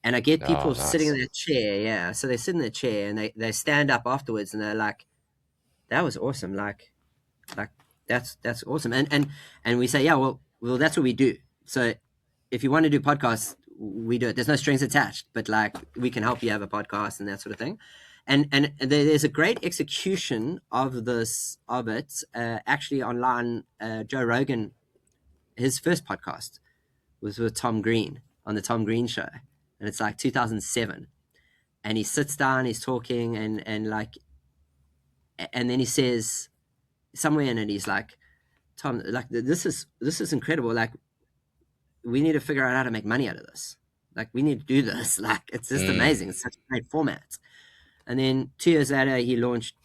And I get people sitting in their chair, so they sit in their chair and they stand up afterwards and they're like, that was awesome, like that's awesome. And we say, well that's what we do. So if you want to do podcasts, we do it. There's no strings attached, but like we can help you have a podcast and that sort of thing. And there's a great execution of it actually online. Joe Rogan, his first podcast was with Tom Green on the Tom Green Show, and it's like 2007. And he sits down, he's talking, and then he says somewhere in it, he's like, Tom, like this is incredible. Like we need to figure out how to make money out of this. Like we need to do this. Like it's just amazing. It's such a great format. And then 2 years later, he launched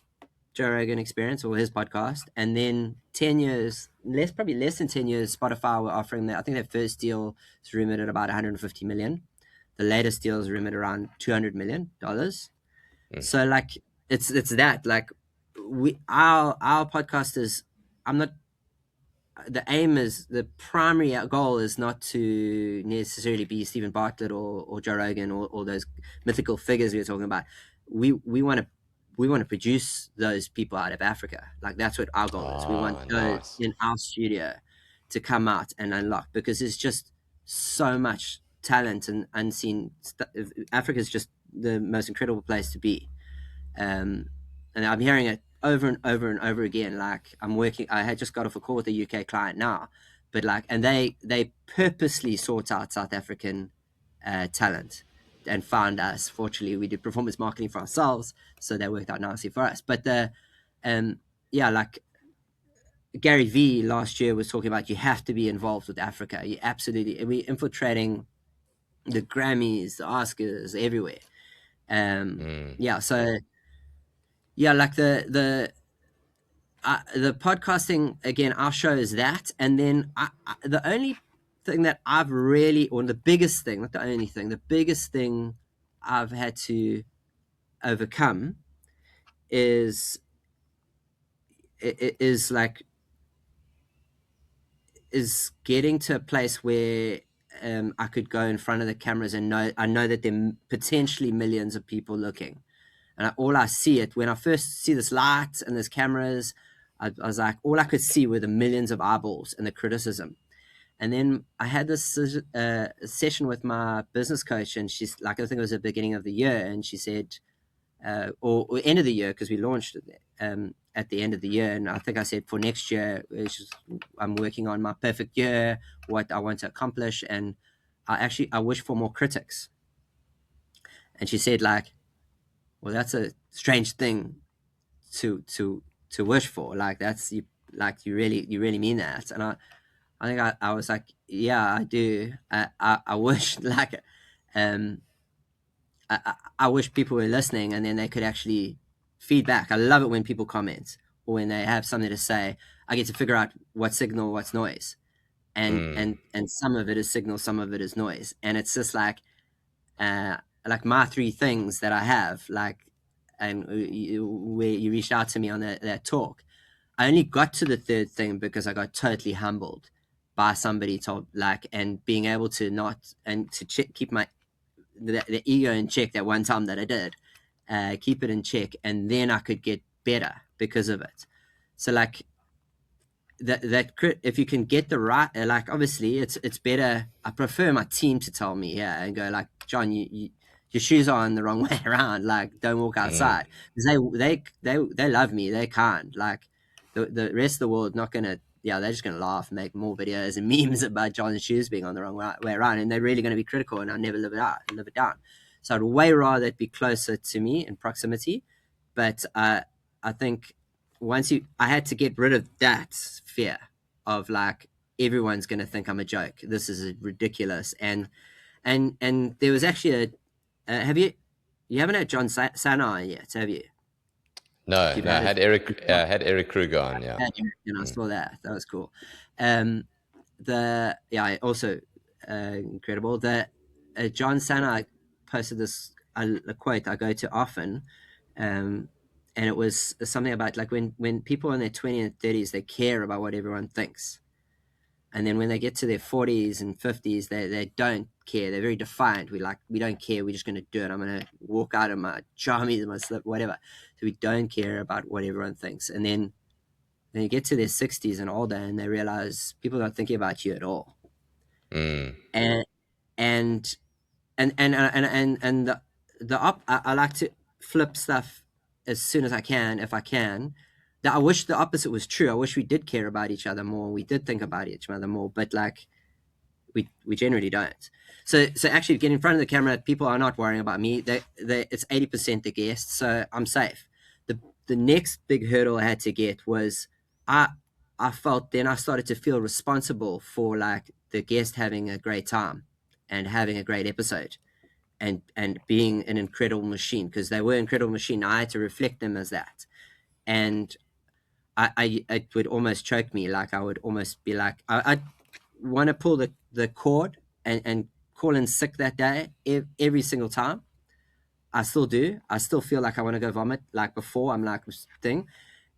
Joe Rogan Experience, or his podcast. And then 10 years, probably less than 10 years, Spotify were offering that. I think their first deal is rumored at about 150 million. The latest deal is rumored around $200 million. So like, it's that, like our podcast is, I'm not, the aim is, the primary goal is not to necessarily be Stephen Bartlett or Joe Rogan or those mythical figures we were talking about. We want to produce those people out of Africa. Like, that's what our goal is. We want those Nice. in our studio to come out and unlock, because there's just so much talent and unseen Africa is just the most incredible place to be. And I'm hearing it over and over and over again. Like, I had just got off a call with a UK client now, but like, and they purposely sought out South African talent and found us. Fortunately, we did performance marketing for ourselves, so that worked out nicely for us. But yeah, like Gary Vee last year was talking about, you have to be involved with Africa. You absolutely, we're infiltrating the Grammys, the Oscars, everywhere. Yeah, so yeah, like the podcasting, again, our show is that, and then the only thing that I've really, or the biggest thing, not the only thing, the biggest thing I've had to overcome is getting to a place where I could go in front of the cameras and I know that there are potentially millions of people looking. And all I see it, when I first see this light and there's cameras, I was like, all I could see were the millions of eyeballs and the criticism. And then I had this session with my business coach, and she's like, I think it was the beginning of the year, and she said, or end of the year, because we launched it at the end of the year. And I think I said, for next year, I'm working on my perfect year, what I want to accomplish. And I wish for more critics. And she said, like, well, that's a strange thing to wish for. Like, that's you really mean that? And I think I was like, yeah, I do. I wish, like, I wish people were listening, and then they could actually feedback. I love it when people comment or when they have something to say. I get to figure out what's signal, what's noise, and some of it is signal, some of it is noise, and it's just like my three things that I have, like, and where you reached out to me on that talk. I only got to the third thing because I got totally humbled by somebody told, like, and being able to keep the ego in check that one time that I did, keep it in check, and then I could get better because of it. So like that if you can get the right, like, obviously it's better. I prefer my team to tell me, yeah, and go like, John, your shoes are on the wrong way around. Like, don't walk outside, because they love me. They can't, like, the rest of the world not gonna. Yeah, they're just gonna laugh, and make more videos and memes about John's shoes being on the wrong way around, and they're really gonna be critical, and I'll never live it down. So I'd way rather it be closer to me in proximity, but I think I had to get rid of that fear of, like, everyone's gonna think I'm a joke. This is ridiculous, and there was actually you haven't had John Sana yet, have you? No, I had Eric Kruger on, yeah. And I saw that. That was cool. Also incredible. The John Sana posted this a quote I go to often, and it was something about, like, when people in their 20s and 30s, they care about what everyone thinks. And then when they get to their 40s and 50s, they don't care. They're very defiant. We don't care. We're just going to do it. I'm going to walk out of my jammies, my slip, whatever. So we don't care about what everyone thinks. And then you get to their 60s and older, and they realize people aren't thinking about you at all. And I like to flip stuff as soon as I can, if I can. I wish the opposite was true. I wish we did care about each other more. We did think about each other more, but, like, we generally don't. So actually, get in front of the camera. People are not worrying about me. It's 80% the guest, so I'm safe. The next big hurdle I had to get was I felt, then I started to feel responsible for, like, the guest having a great time and having a great episode, and being an incredible machine, because they were an incredible machine. I had to reflect them as that, and it would almost choke me. Like, I would almost be like, I want to pull the cord and call in sick that day every single time. I still do. I still feel like I want to go vomit, like before. I'm like, thing.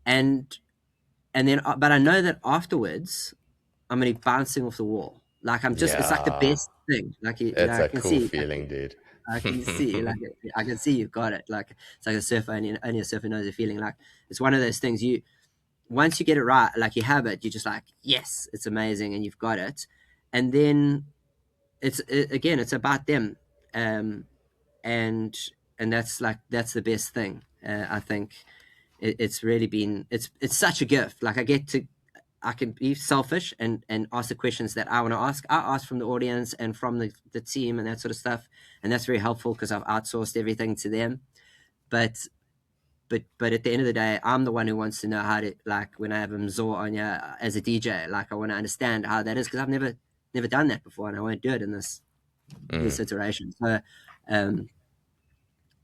and then but I know that afterwards I'm gonna be bouncing off the wall. Like it's like the Yeah, best thing. Like it's I a can cool see, feeling, dude. I can see, like I can see you've got it. Like it's like a surfer, and only a surfer knows the feeling. Like it's one of those things you once you get it right, like you have it, you're just like, yes, it's amazing, and you've got it. And then again, it's about them, um, and that's the best thing. I think it's really been it's such a gift. Like I can be selfish and ask the questions that I want to ask. I ask from the audience and from the team and that sort of stuff, and that's very helpful because I've outsourced everything to them. But at the end of the day, I'm the one who wants to know how to, like, when I have a mzor on as a DJ, like I want to understand how that is because I've never done that before, and I won't do it in this iteration. So,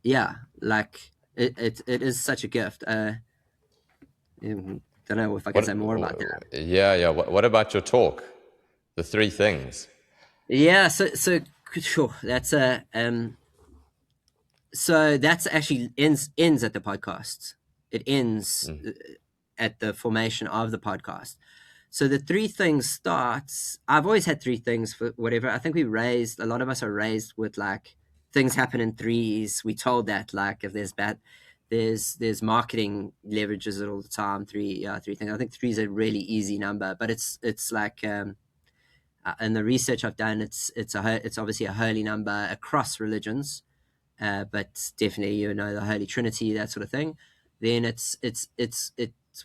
yeah, like it is such a gift. Don't know if I can say more about that. Yeah. What about your talk? The three things. Yeah, so sure. So that's actually ends at the podcast. It ends at the formation of the podcast. So the three things starts. I've always had three things for whatever. I think a lot of us are raised with like things happen in threes. We told that like if there's marketing leverages it all the time. Three things. I think three is a really easy number, but it's like in the research I've done, it's obviously a holy number across religions, but definitely the Holy Trinity, that sort of thing. Then it's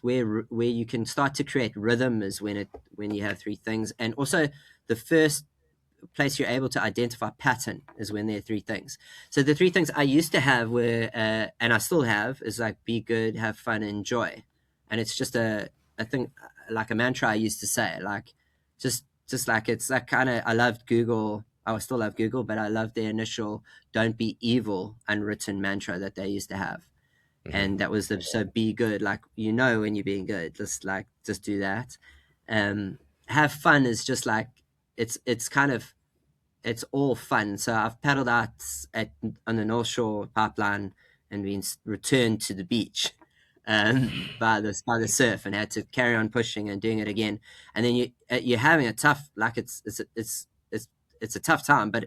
where you can start to create rhythm is when you have three things, and also the first place you're able to identify pattern is when there are three things. So the three things I used to have were, and I still have, is like be good, have fun, enjoy, and it's just a thing like a mantra I used to say, like just like it's like kind of I loved Google. I still love Google, but I love their initial "Don't be evil" unwritten mantra that they used to have, and that was so be good. Like when you're being good, just do that. Have fun is just like it's kind of it's all fun. So I've paddled out on the North Shore pipeline and been returned to the beach by the surf and had to carry on pushing and doing it again. And then you're having a tough it's a tough time, but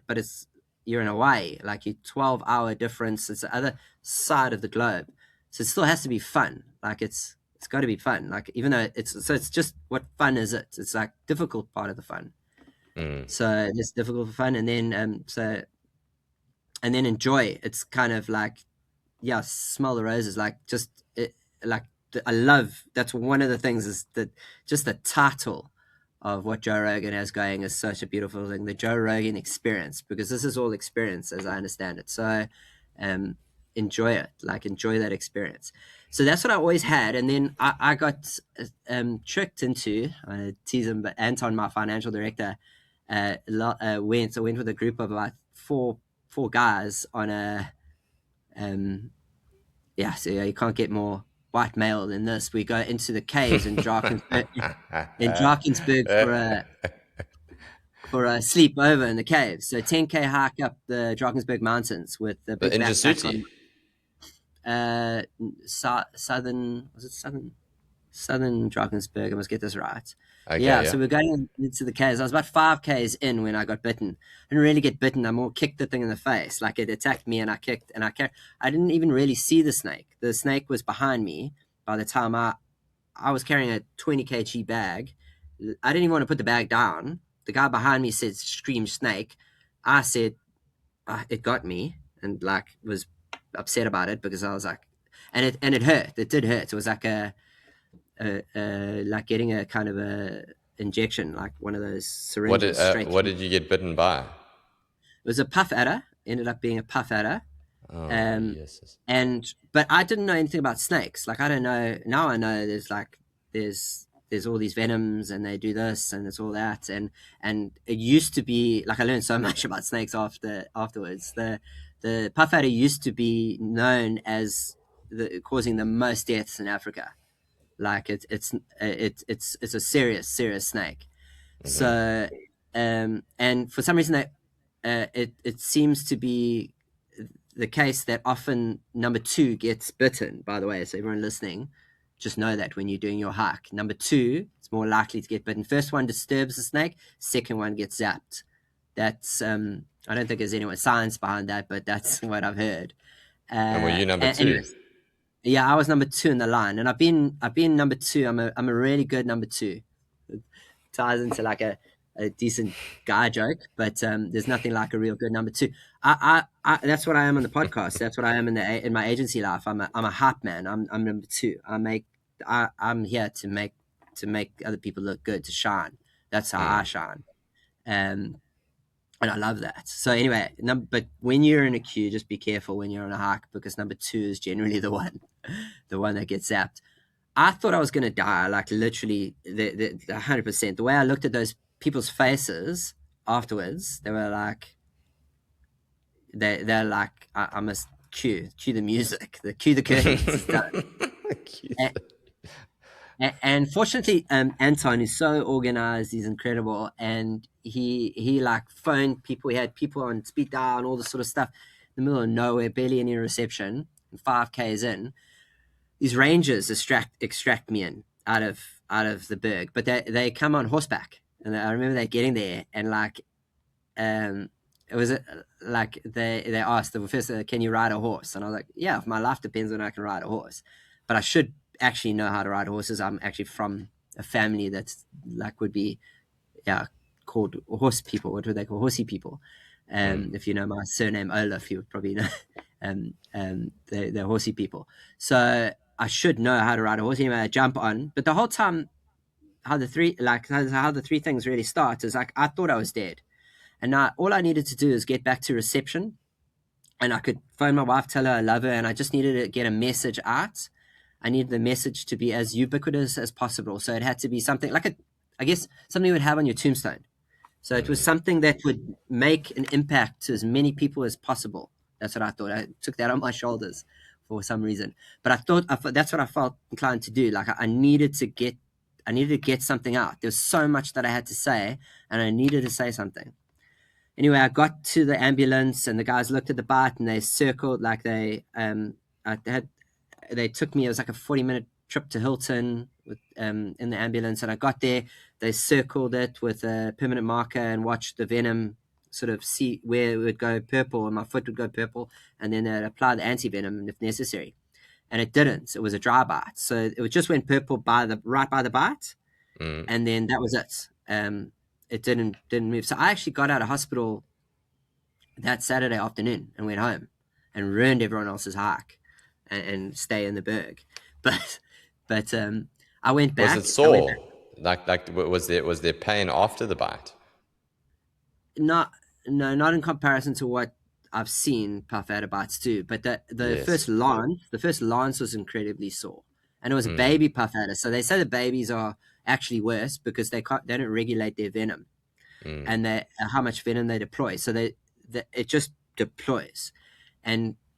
you're in Hawaii, like you 12-hour difference. It's the other side of the globe, so it still has to be fun. Like it's got to be fun. Like even though it's just what fun is it? It's like difficult part of the fun. So it's difficult for fun, and then and then enjoy. It's kind of like smell the roses. Like I love. That's one of the things is that just the title of what Joe Rogan has going is such a beautiful thing. The Joe Rogan experience, because this is all experience as I understand it. So enjoy it. Like enjoy that experience. So that's what I always had, and then I got tricked into tease him, but Anton, my financial director, went with a group of about four guys on a so you can't get more white male than this. We go into the caves in Drakensberg for a sleep over in the caves. So 10K hike up the Drakensberg mountains with the big backpack on. Southern Drakensberg. I must get this right. Okay, so we're going into the caves. I was about 5Ks in when I got bitten. I didn't really get bitten. I more kicked the thing in the face. Like it attacked me and I kicked and I didn't even really see the snake. The snake was behind me by the time I was carrying a 20 kg bag. I didn't even want to put the bag down. The guy behind me said, "Scream snake." I said, "It got me," and like was upset about it because I was like, and it hurt. It did hurt. It was like like getting a kind of a injection, like one of those syringes. What did you get bitten by? It was a puff adder. Ended up being a puff adder. Yes. But I didn't know anything about snakes. Like I don't know now. I know there's all these venoms and they do this and it's all that and it used to be like I learned so much about snakes afterwards. The puff adder used to be known as causing the most deaths in Africa. Like it's a serious snake. So and for some reason it seems to be the case that often number 2 gets bitten, by the way, so everyone listening, Just know that when you're doing your hike. Number 2, it's more likely to get bitten. First one disturbs the snake. Second one gets zapped. That's I don't think there's any science behind that, but that's what I've heard. And were you number 2? Anyways, yeah, I was number 2 in the line, and I've been number 2. I'm a really good number 2. It ties into like a decent guy joke, but there's nothing like a real good number 2. I that's what I am on the podcast. That's what I am in my agency life. I'm a hype man. I'm number 2. I'm here to make other people look good, to shine. That's how I shine. And I love that. So anyway, but when you're in a queue, just be careful when you're on a hike, because number 2 is generally the one that gets zapped. I thought I was going to die, like literally the 100%. The way I looked at those people's faces afterwards, they were like, they're like, I must cue the music, cue the curtains. And fortunately, Anton is so organized. He's incredible, and he like phoned people. He had people on speed dial and all this sort of stuff in the middle of nowhere, barely any reception. 5Ks in, these rangers extract me in out of the berg, but they come on horseback, and I remember they getting there, and like it was like they asked the first, can you ride a horse? And I was like, yeah, if my life depends on I can ride a horse, but I should actually know how to ride horses. I'm actually from a family that's like would be called horse people. What would they call horsey people? If you know my surname Oliff, you would probably know they're horsey people. So I should know how to ride a horse. Anyway, I jump on, but the whole time how the three things really start is like I thought I was dead, and now all I needed to do is get back to reception, and I could phone my wife, tell her I love her, and I just needed to get a message out. I needed the message to be as ubiquitous as possible. So it had to be something like I guess something you would have on your tombstone. So it was something that would make an impact to as many people as possible. That's what I thought. I took that on my shoulders for some reason. But I thought that's what I felt inclined to do. Like I needed to get something out. There's so much that I had to say, and I needed to say something. Anyway, I got to the ambulance, and the guys looked at the bite, and they circled like they took me. It was like a 40-minute trip to Hilton with in the ambulance, and I got there. They circled it with a permanent marker and watched the venom sort of see where it would go purple, and my foot would go purple, and then they'd apply the anti-venom if necessary. And it didn't. It was a dry bite, so it just went purple right by the bite, and then that was it. It didn't move. So I actually got out of hospital that Saturday afternoon and went home and ruined everyone else's hike and stay in the berg. But I went back. Was it sore? Was there pain after the bite? Not in comparison to what I've seen Parfata bites do. But the first lance was incredibly sore, and it was a baby Parfata. So they say the babies are actually worse because they don't regulate their venom and how much venom they deploy. So it just deploys,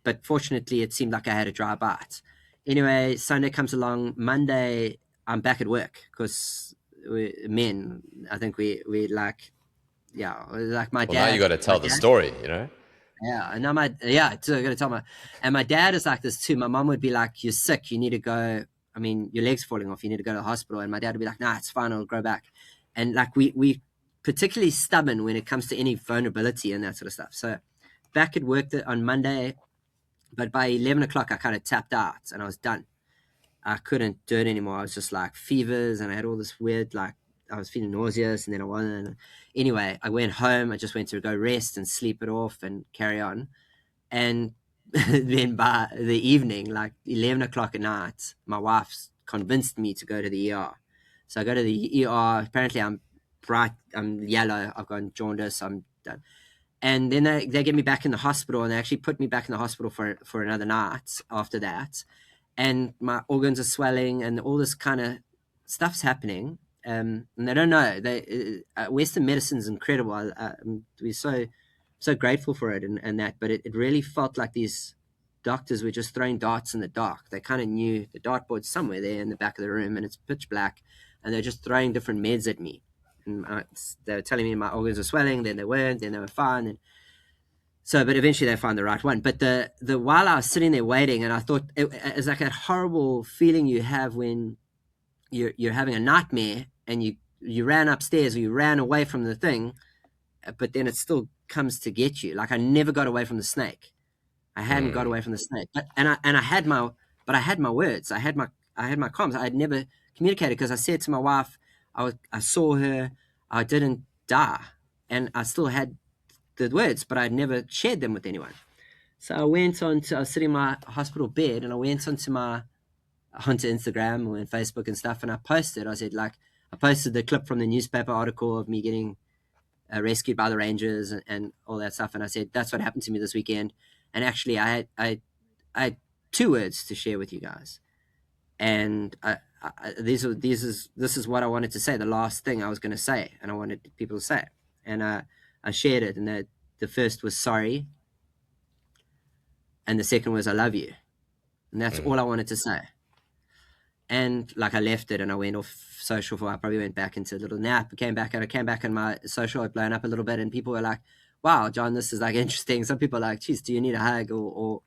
but fortunately it seemed like I had a dry bite. Anyway, Sunday comes along. Monday I'm back at work because men, I think we like, like my dad. Now you got to tell the story, you know. Yeah, and now I got to tell and my dad is like this too. My mom would be like, "You're sick. You need to go. I mean, your leg's falling off. You need to go to the hospital." And my dad would be like, "Nah, it's fine. It'll grow back." And like we particularly stubborn when it comes to any vulnerability and that sort of stuff. So back at work on Monday, but by 11 o'clock I kind of tapped out and I was done. I couldn't do it anymore. I was just like fevers and I had all this weird, like I was feeling nauseous and then I wasn't. Anyway, I went home. I just went to go rest and sleep it off and carry on. And then by the evening, like 11 o'clock at night, my wife convinced me to go to the ER. So I go to the ER. Apparently I'm bright, I'm yellow, I've got jaundice, I'm done. And then they get me back in the hospital, and they actually put me back in the hospital for another night after that. And my organs are swelling and all this kind of stuff's happening. And they don't know. Western medicine is incredible. We're so grateful for it and that, but it really felt like these doctors were just throwing darts in the dark. They kind of knew the dartboard's somewhere there in the back of the room and it's pitch black, and they're just throwing different meds at me. And they were telling me my organs were swelling, then they weren't, then they were fine. So, but eventually they find the right one. But the while I was sitting there waiting, and I thought it was like that horrible feeling you have when you're having a nightmare and you ran upstairs or you ran away from the thing, but then it still comes to get you. Like I never got away from the snake. I hadn't got away from the snake, but I had my words. I had my comms. I had never communicated because I said to my wife, I saw her, I didn't die, and I still had the words, but I'd never shared them with anyone. So I was sitting in my hospital bed, and I went onto Instagram or Facebook and stuff, and I posted. I posted the clip from the newspaper article of me getting rescued by the Rangers and all that stuff, and I said that's what happened to me this weekend. And actually, I had 2 words to share with you guys, and this is what I wanted to say. The last thing I was going to say, and I wanted people to say it. And I shared it, and the first was sorry, and the second was I love you, and that's all I wanted to say. And like I left it, and I went off social for. I probably went back into a little nap. I came back, and my social had blown up a little bit, and people were like, "Wow, John, this is like interesting." Some people are like, "Geez, do you need a hug or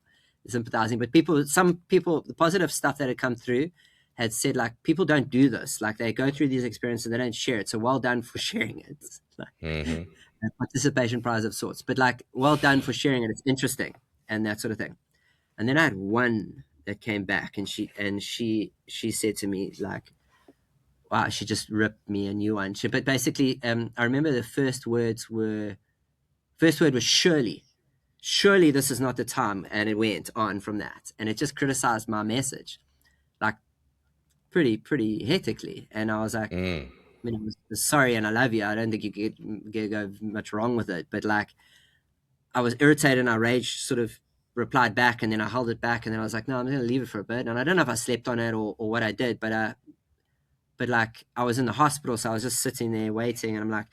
sympathizing?" But some people, the positive stuff that had come through, had said like people don't do this. Like they go through these experiences and they don't share it. So well done for sharing it. It's like a participation prize of sorts. But like well done for sharing it. It's interesting and that sort of thing. And then I had one that came back, and she said to me like, wow, she just ripped me a new one. But basically, I remember the first word was surely this is not the time, and it went on from that, and it just criticized my message like pretty hectically. And I was like, I mean, it was sorry and I love you. I don't think you could go much wrong with it, but like I was irritated and I rage sort of replied back, and then I held it back, and then I was like, no, I'm going to leave it for a bit. And I don't know if I slept on it or what I did, but like I was in the hospital, so I was just sitting there waiting, and I'm like,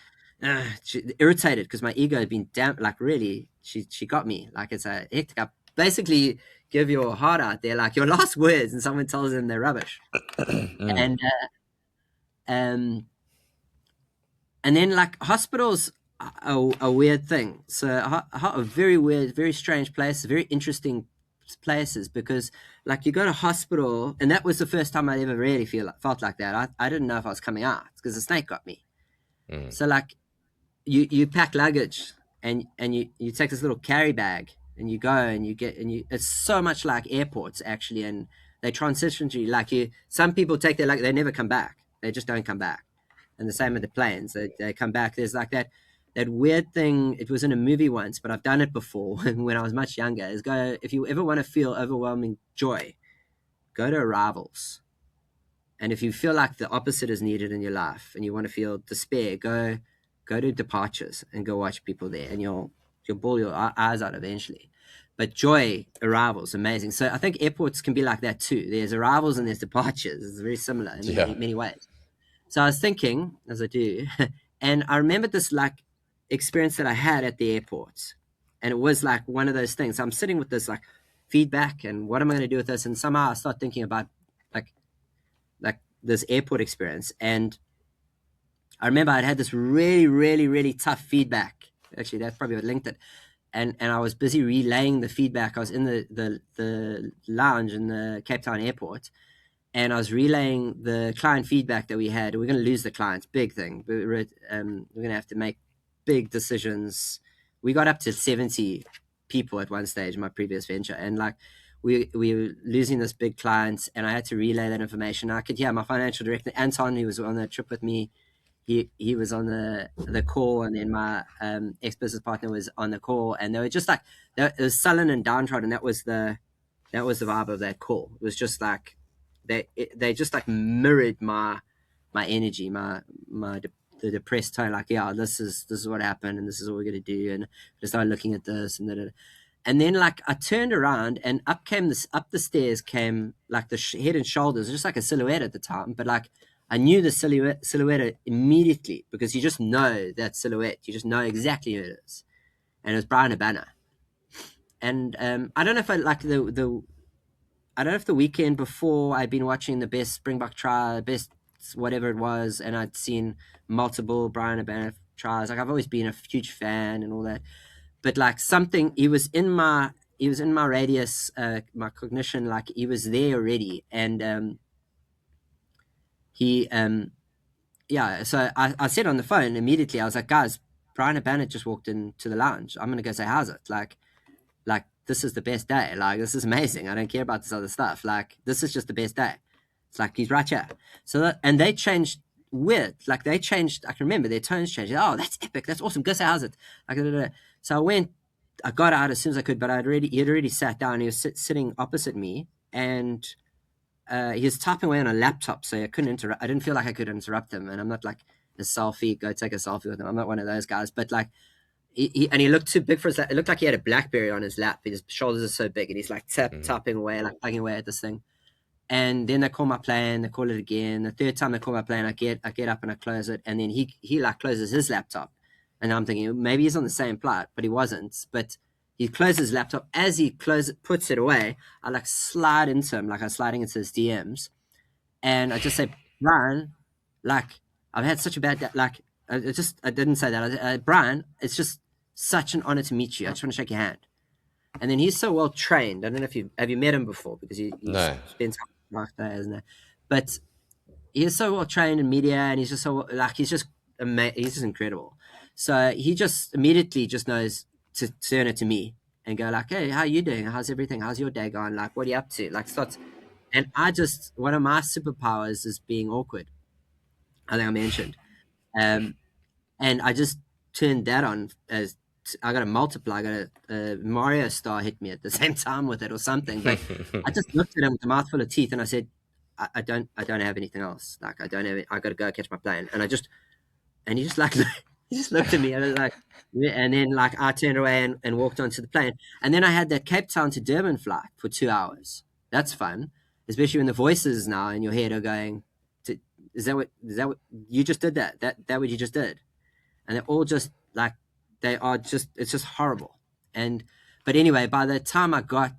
irritated because my ego had been damp. Like really, she got me. Like it's a hectic. I basically give your heart out there, like your last words, and someone tells them they're rubbish. And then like hospitals are a weird thing. So a very weird, very strange place, very interesting places, because like you go to hospital, and that was the first time I ever really felt like that. I didn't know if I was coming out because the snake got me. So like you pack luggage, and you take this little carry bag, and you go and it's so much like airports actually, and they transition to you like some people take their luggage, they never come back, they just don't come back. And the same with the planes, they come back. There's like that weird thing. It was in a movie once, but I've done it before when I was much younger, is go, if you ever want to feel overwhelming joy, go to arrivals. And if you feel like the opposite is needed in your life and you want to feel despair, go to departures and go watch people there, and you'll bawl your eyes out eventually. But joy, arrivals, amazing. So I think airports can be like that too. There's arrivals and there's departures. It's very similar in many ways. So I was thinking, as I do, and I remembered this like experience that I had at the airport, and it was like one of those things. I'm sitting with this like feedback, and what am I going to do with this? And somehow I start thinking about like this airport experience, and I remember I'd had this really, really, really tough feedback. Actually, that's probably what linked it. And I was busy relaying the feedback. I was in the lounge in the Cape Town airport, and I was relaying the client feedback that we had. We're going to lose the clients, big thing. We're going to have to make big decisions. We got up to 70 people at one stage in my previous venture, and like we were losing this big client, and I had to relay that information. I could hear my financial director, Anton, who was on the trip with me. He was on the call, and then my ex-business partner was on the call, and they were just like, it was sullen and downtrodden. That was the vibe of that call. It was just like they just like mirrored my energy, the depressed tone. Like, yeah, this is what happened, and this is what we're gonna do, and just started looking at this and then like I turned around, and up the stairs came like the head and shoulders, just like a silhouette at the time, but like I knew the silhouette immediately, because you just know that silhouette. You just know exactly who it is. And it was Brian Habana. And I don't know if I like I don't know if the weekend before I'd been watching the best Springbok try, best whatever it was, and I'd seen multiple Brian Habana tries. Like I've always been a huge fan and all that. but like something, he was in my radius, my cognition, like he was there already. And he yeah, so I said on the phone immediately, I was like, guys, Brian Abana just walked into the lounge. I'm gonna go say, how's it? Like this is the best day. Like, this is amazing. I don't care about this other stuff. Like, this is just the best day. It's like, he's right here. So that, and they changed weird. Like, they changed, I can remember their tones changed. Oh, that's epic. That's awesome. Go say, how's it? Like, da, da, da. So I got out as soon as I could, but he had already sat down. He was sitting opposite me, and he was typing away on a laptop, so I couldn't interrupt. I didn't feel like I could interrupt him. And I'm not like a selfie, go take a selfie with him. I'm not one of those guys, but like, he looked too big for his lap. It looked like he had a BlackBerry on his lap. His shoulders are so big, and he's like tapping away, like plugging away at this thing. And then they call my plane. They call it again. The third time they call my plane, I get up and I close it. And then he like closes his laptop, and I'm thinking maybe he's on the same flight, but he wasn't. But he closes his laptop. As he puts it away, I like slide into him, like I'm sliding into his DMs, and I just say, Brian, like, I've had such a bad day. Like, I didn't say that. Brian, it's just such an honor to meet you. I just want to shake your hand. And then he's so well trained. I don't know if have you met him before, because he's spent time like that, isn't it? But he is so well trained in media, and he's just so like, he's just incredible. So he just immediately just knows to turn it to me and go like, hey, how are you doing? How's everything? How's your day going? Like, what are you up to? Like, starts. And one of my superpowers is being awkward. I think I mentioned. And I just turned that on as I got a multiply. I got a Mario star hit me at the same time with it or something. But I just looked at him with a mouthful of teeth, and I said, I don't have anything else. Like, I don't have it. I got to go catch my plane. And he just like, he just looked at me, and I was like, and then like I turned away and walked onto the plane. And then I had that Cape Town to Durban flight for 2 hours. That's fun, especially when the voices now in your head are going, is that what you just did? That what you just did? And they're all just like, it's just horrible. But anyway, by the time I got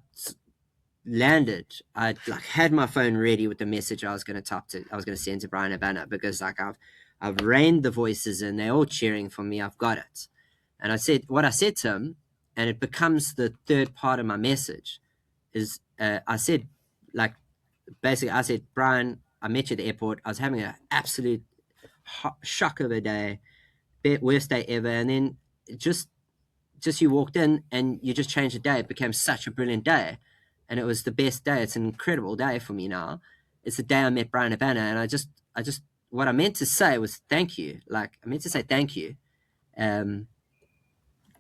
landed, I like had my phone ready with the message I was going to send to Brian Abana, because like I've reined the voices in, they're all cheering for me. I've got it. And I said to him, and it becomes the third part of my message is, I said, like, basically I said, Brian, I met you at the airport. I was having an absolute shock of a day, worst day ever. And then just you walked in and you just changed the day. It became such a brilliant day, and it was the best day. It's an incredible day for me now. It's the day I met Brian Abana, and I just what I meant to say was thank you. Like, I meant to say thank you.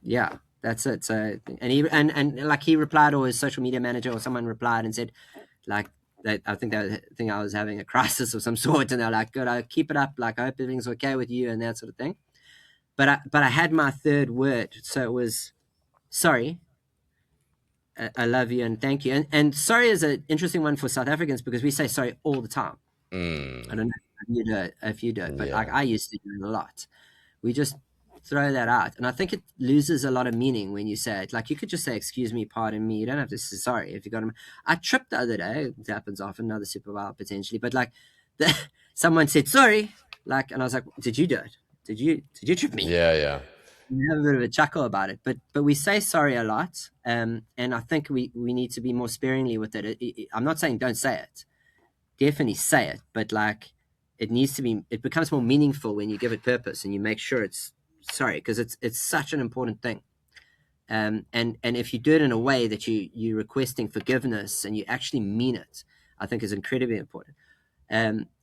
Yeah, that's it. So, and he like he replied, or his social media manager or someone replied and said, like, I think I was having a crisis of some sort, and they're like, good, I keep it up. Like, I hope everything's okay with you and that sort of thing. But I had my third word, so it was sorry. I love you and thank you. And sorry is an interesting one for South Africans, because we say sorry all the time. I don't know if you do it, but like I used to do it a lot. We just throw that out, and I think it loses a lot of meaning when you say it. Like, you could just say, excuse me, pardon me. You don't have to say sorry if you got them. I tripped the other day. It happens often, another superpower potentially, but like someone said sorry, like, and I was like, did you do it? Did you trip me? Yeah. We have a bit of a chuckle about it, but we say sorry a lot, and I think we need to be more sparingly with it. I'm not saying don't say it. Definitely say it, but like, it becomes more meaningful when you give it purpose and you make sure it's sorry, because it's such an important thing. And if you do it in a way that you're requesting forgiveness and you actually mean it, I think is incredibly important.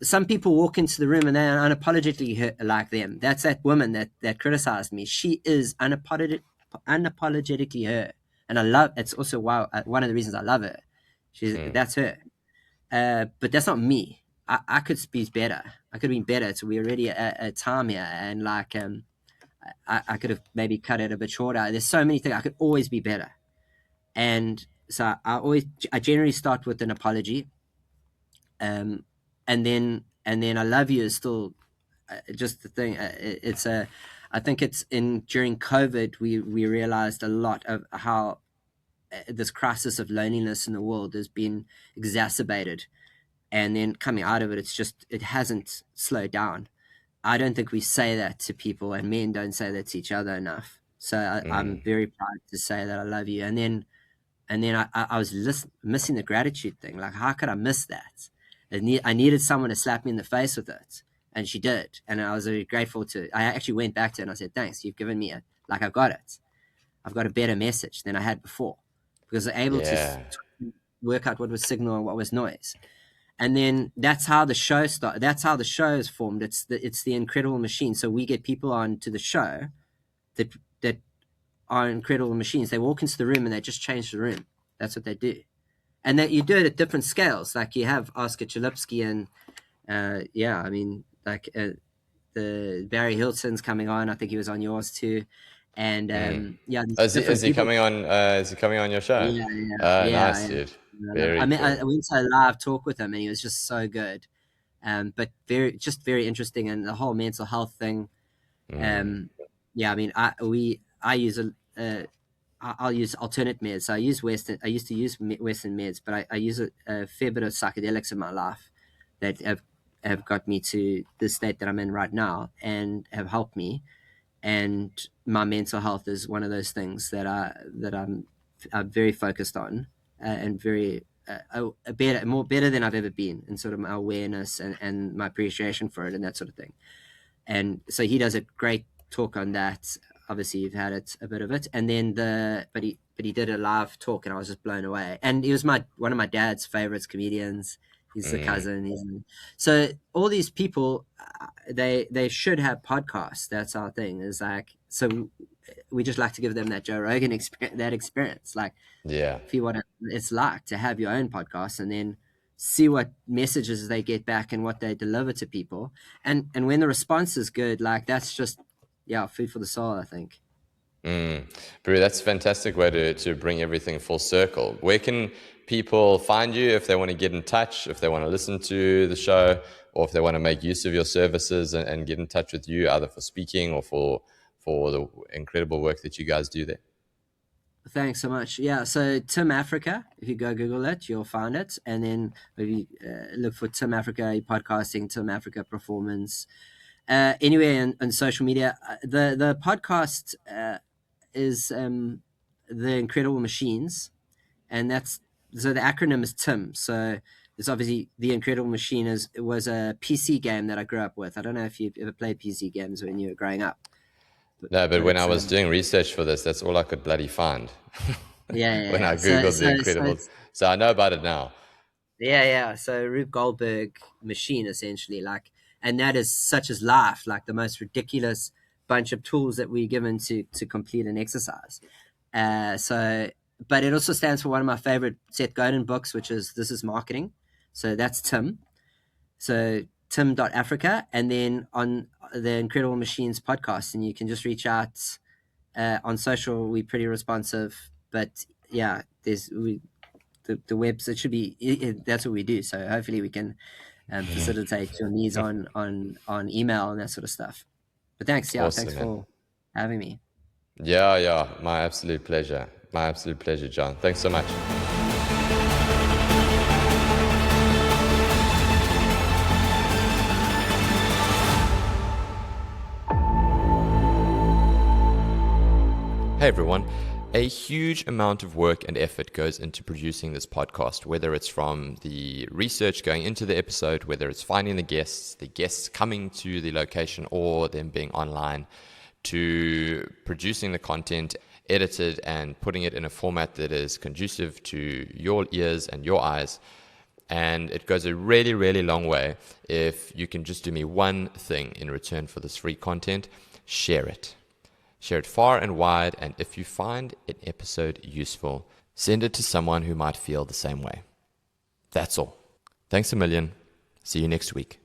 Some people walk into the room and they're unapologetically hurt like them. That's that woman that criticized me. She is unapologetically her, and I love. It's also one of the reasons I love her. That's her, but that's not me. I could be better. I could have been better. So we're already at a time here, and like I could have maybe cut it a bit shorter. There's so many things I could always be better, and so I generally start with an apology. And then I love you is still just the thing. I think it's during COVID we realized a lot of how this crisis of loneliness in the world has been exacerbated, and then coming out of it, it hasn't slowed down. I don't think we say that to people, and men don't say that to each other enough. So I'm very proud to say that I love you. And then I was missing the gratitude thing. Like, how could I miss that? I needed someone to slap me in the face with it, and she did. And I was very grateful I actually went back to her and I said, thanks, you've given me I've got it. I've got a better message than I had before, because I'm able to work out what was signal and what was noise. And then that's how the show started. That's how the show is formed. It's the incredible machine. So we get people on to the show that are incredible machines. They walk into the room and they just change the room. That's what they do. And that you do it at different scales. Like you have Oscar Chalupsky and the Barry Hilton's coming on. I think he was on yours too. And is he coming on? Is he coming on your show? Nice, dude. Very cool. I went to a live talk with him, and he was just so good. But very interesting, and the whole mental health thing. I'll use alternate meds. So I used to use Western meds, but I use a fair bit of psychedelics in my life that have got me to the state that I'm in right now and have helped me. And my mental health is one of those things that I'm very focused on, and very better than I've ever been in sort of my awareness and my appreciation for it and that sort of thing. And so he does a great talk on that. Obviously, you've had a bit of it, and then but he did a live talk, and I was just blown away. And he was one of my dad's favorites comedians. He's a cousin. So all these people, they should have podcasts. That's our thing. Is like, so we just like to give them that Joe Rogan experience. Like, if you want to, it's like to have your own podcast and then see what messages they get back and what they deliver to people. And when the response is good, like that's just, food for the soul, I think. Brew, that's a fantastic way to bring everything full circle. Where can people find you if they want to get in touch, if they want to listen to the show, or if they want to make use of your services and get in touch with you, either for speaking or for the incredible work that you guys do there? Thanks so much. Yeah, so Tim Africa, if you go Google it, you'll find it. And then maybe look for Tim Africa podcasting, Tim Africa performance. Anywhere on social media. The podcast is The Incredible Machines, and so the acronym is TIM. So it's obviously The Incredible Machine was a PC game that I grew up with. I don't know if you've ever played PC games when you were growing up. But when I was doing research for this, that's all I could bloody find. When I Googled The Incredibles. So I know about it now. Yeah. So Rube Goldberg machine, essentially, and that is such as life, like the most ridiculous bunch of tools that we're given to complete an exercise. But it also stands for one of my favorite Seth Godin books, which is This Is Marketing. So that's Tim. So tim.africa, and then on the Incredible Machines podcast, and you can just reach out on social. We're pretty responsive, but the website should be, that's what we do. So hopefully we can facilitate your needs on email and that sort of stuff. But thanks. Awesome, thanks for having me. Yeah. My absolute pleasure. John. Thanks so much. Hey everyone. A huge amount of work and effort goes into producing this podcast, whether it's from the research going into the episode, whether it's finding the guests coming to the location or them being online, to producing the content, edited and putting it in a format that is conducive to your ears and your eyes. And it goes a really, really long way if you can just do me one thing in return for this free content: share it. Share it far and wide, and if you find an episode useful, send it to someone who might feel the same way. That's all. Thanks a million. See you next week.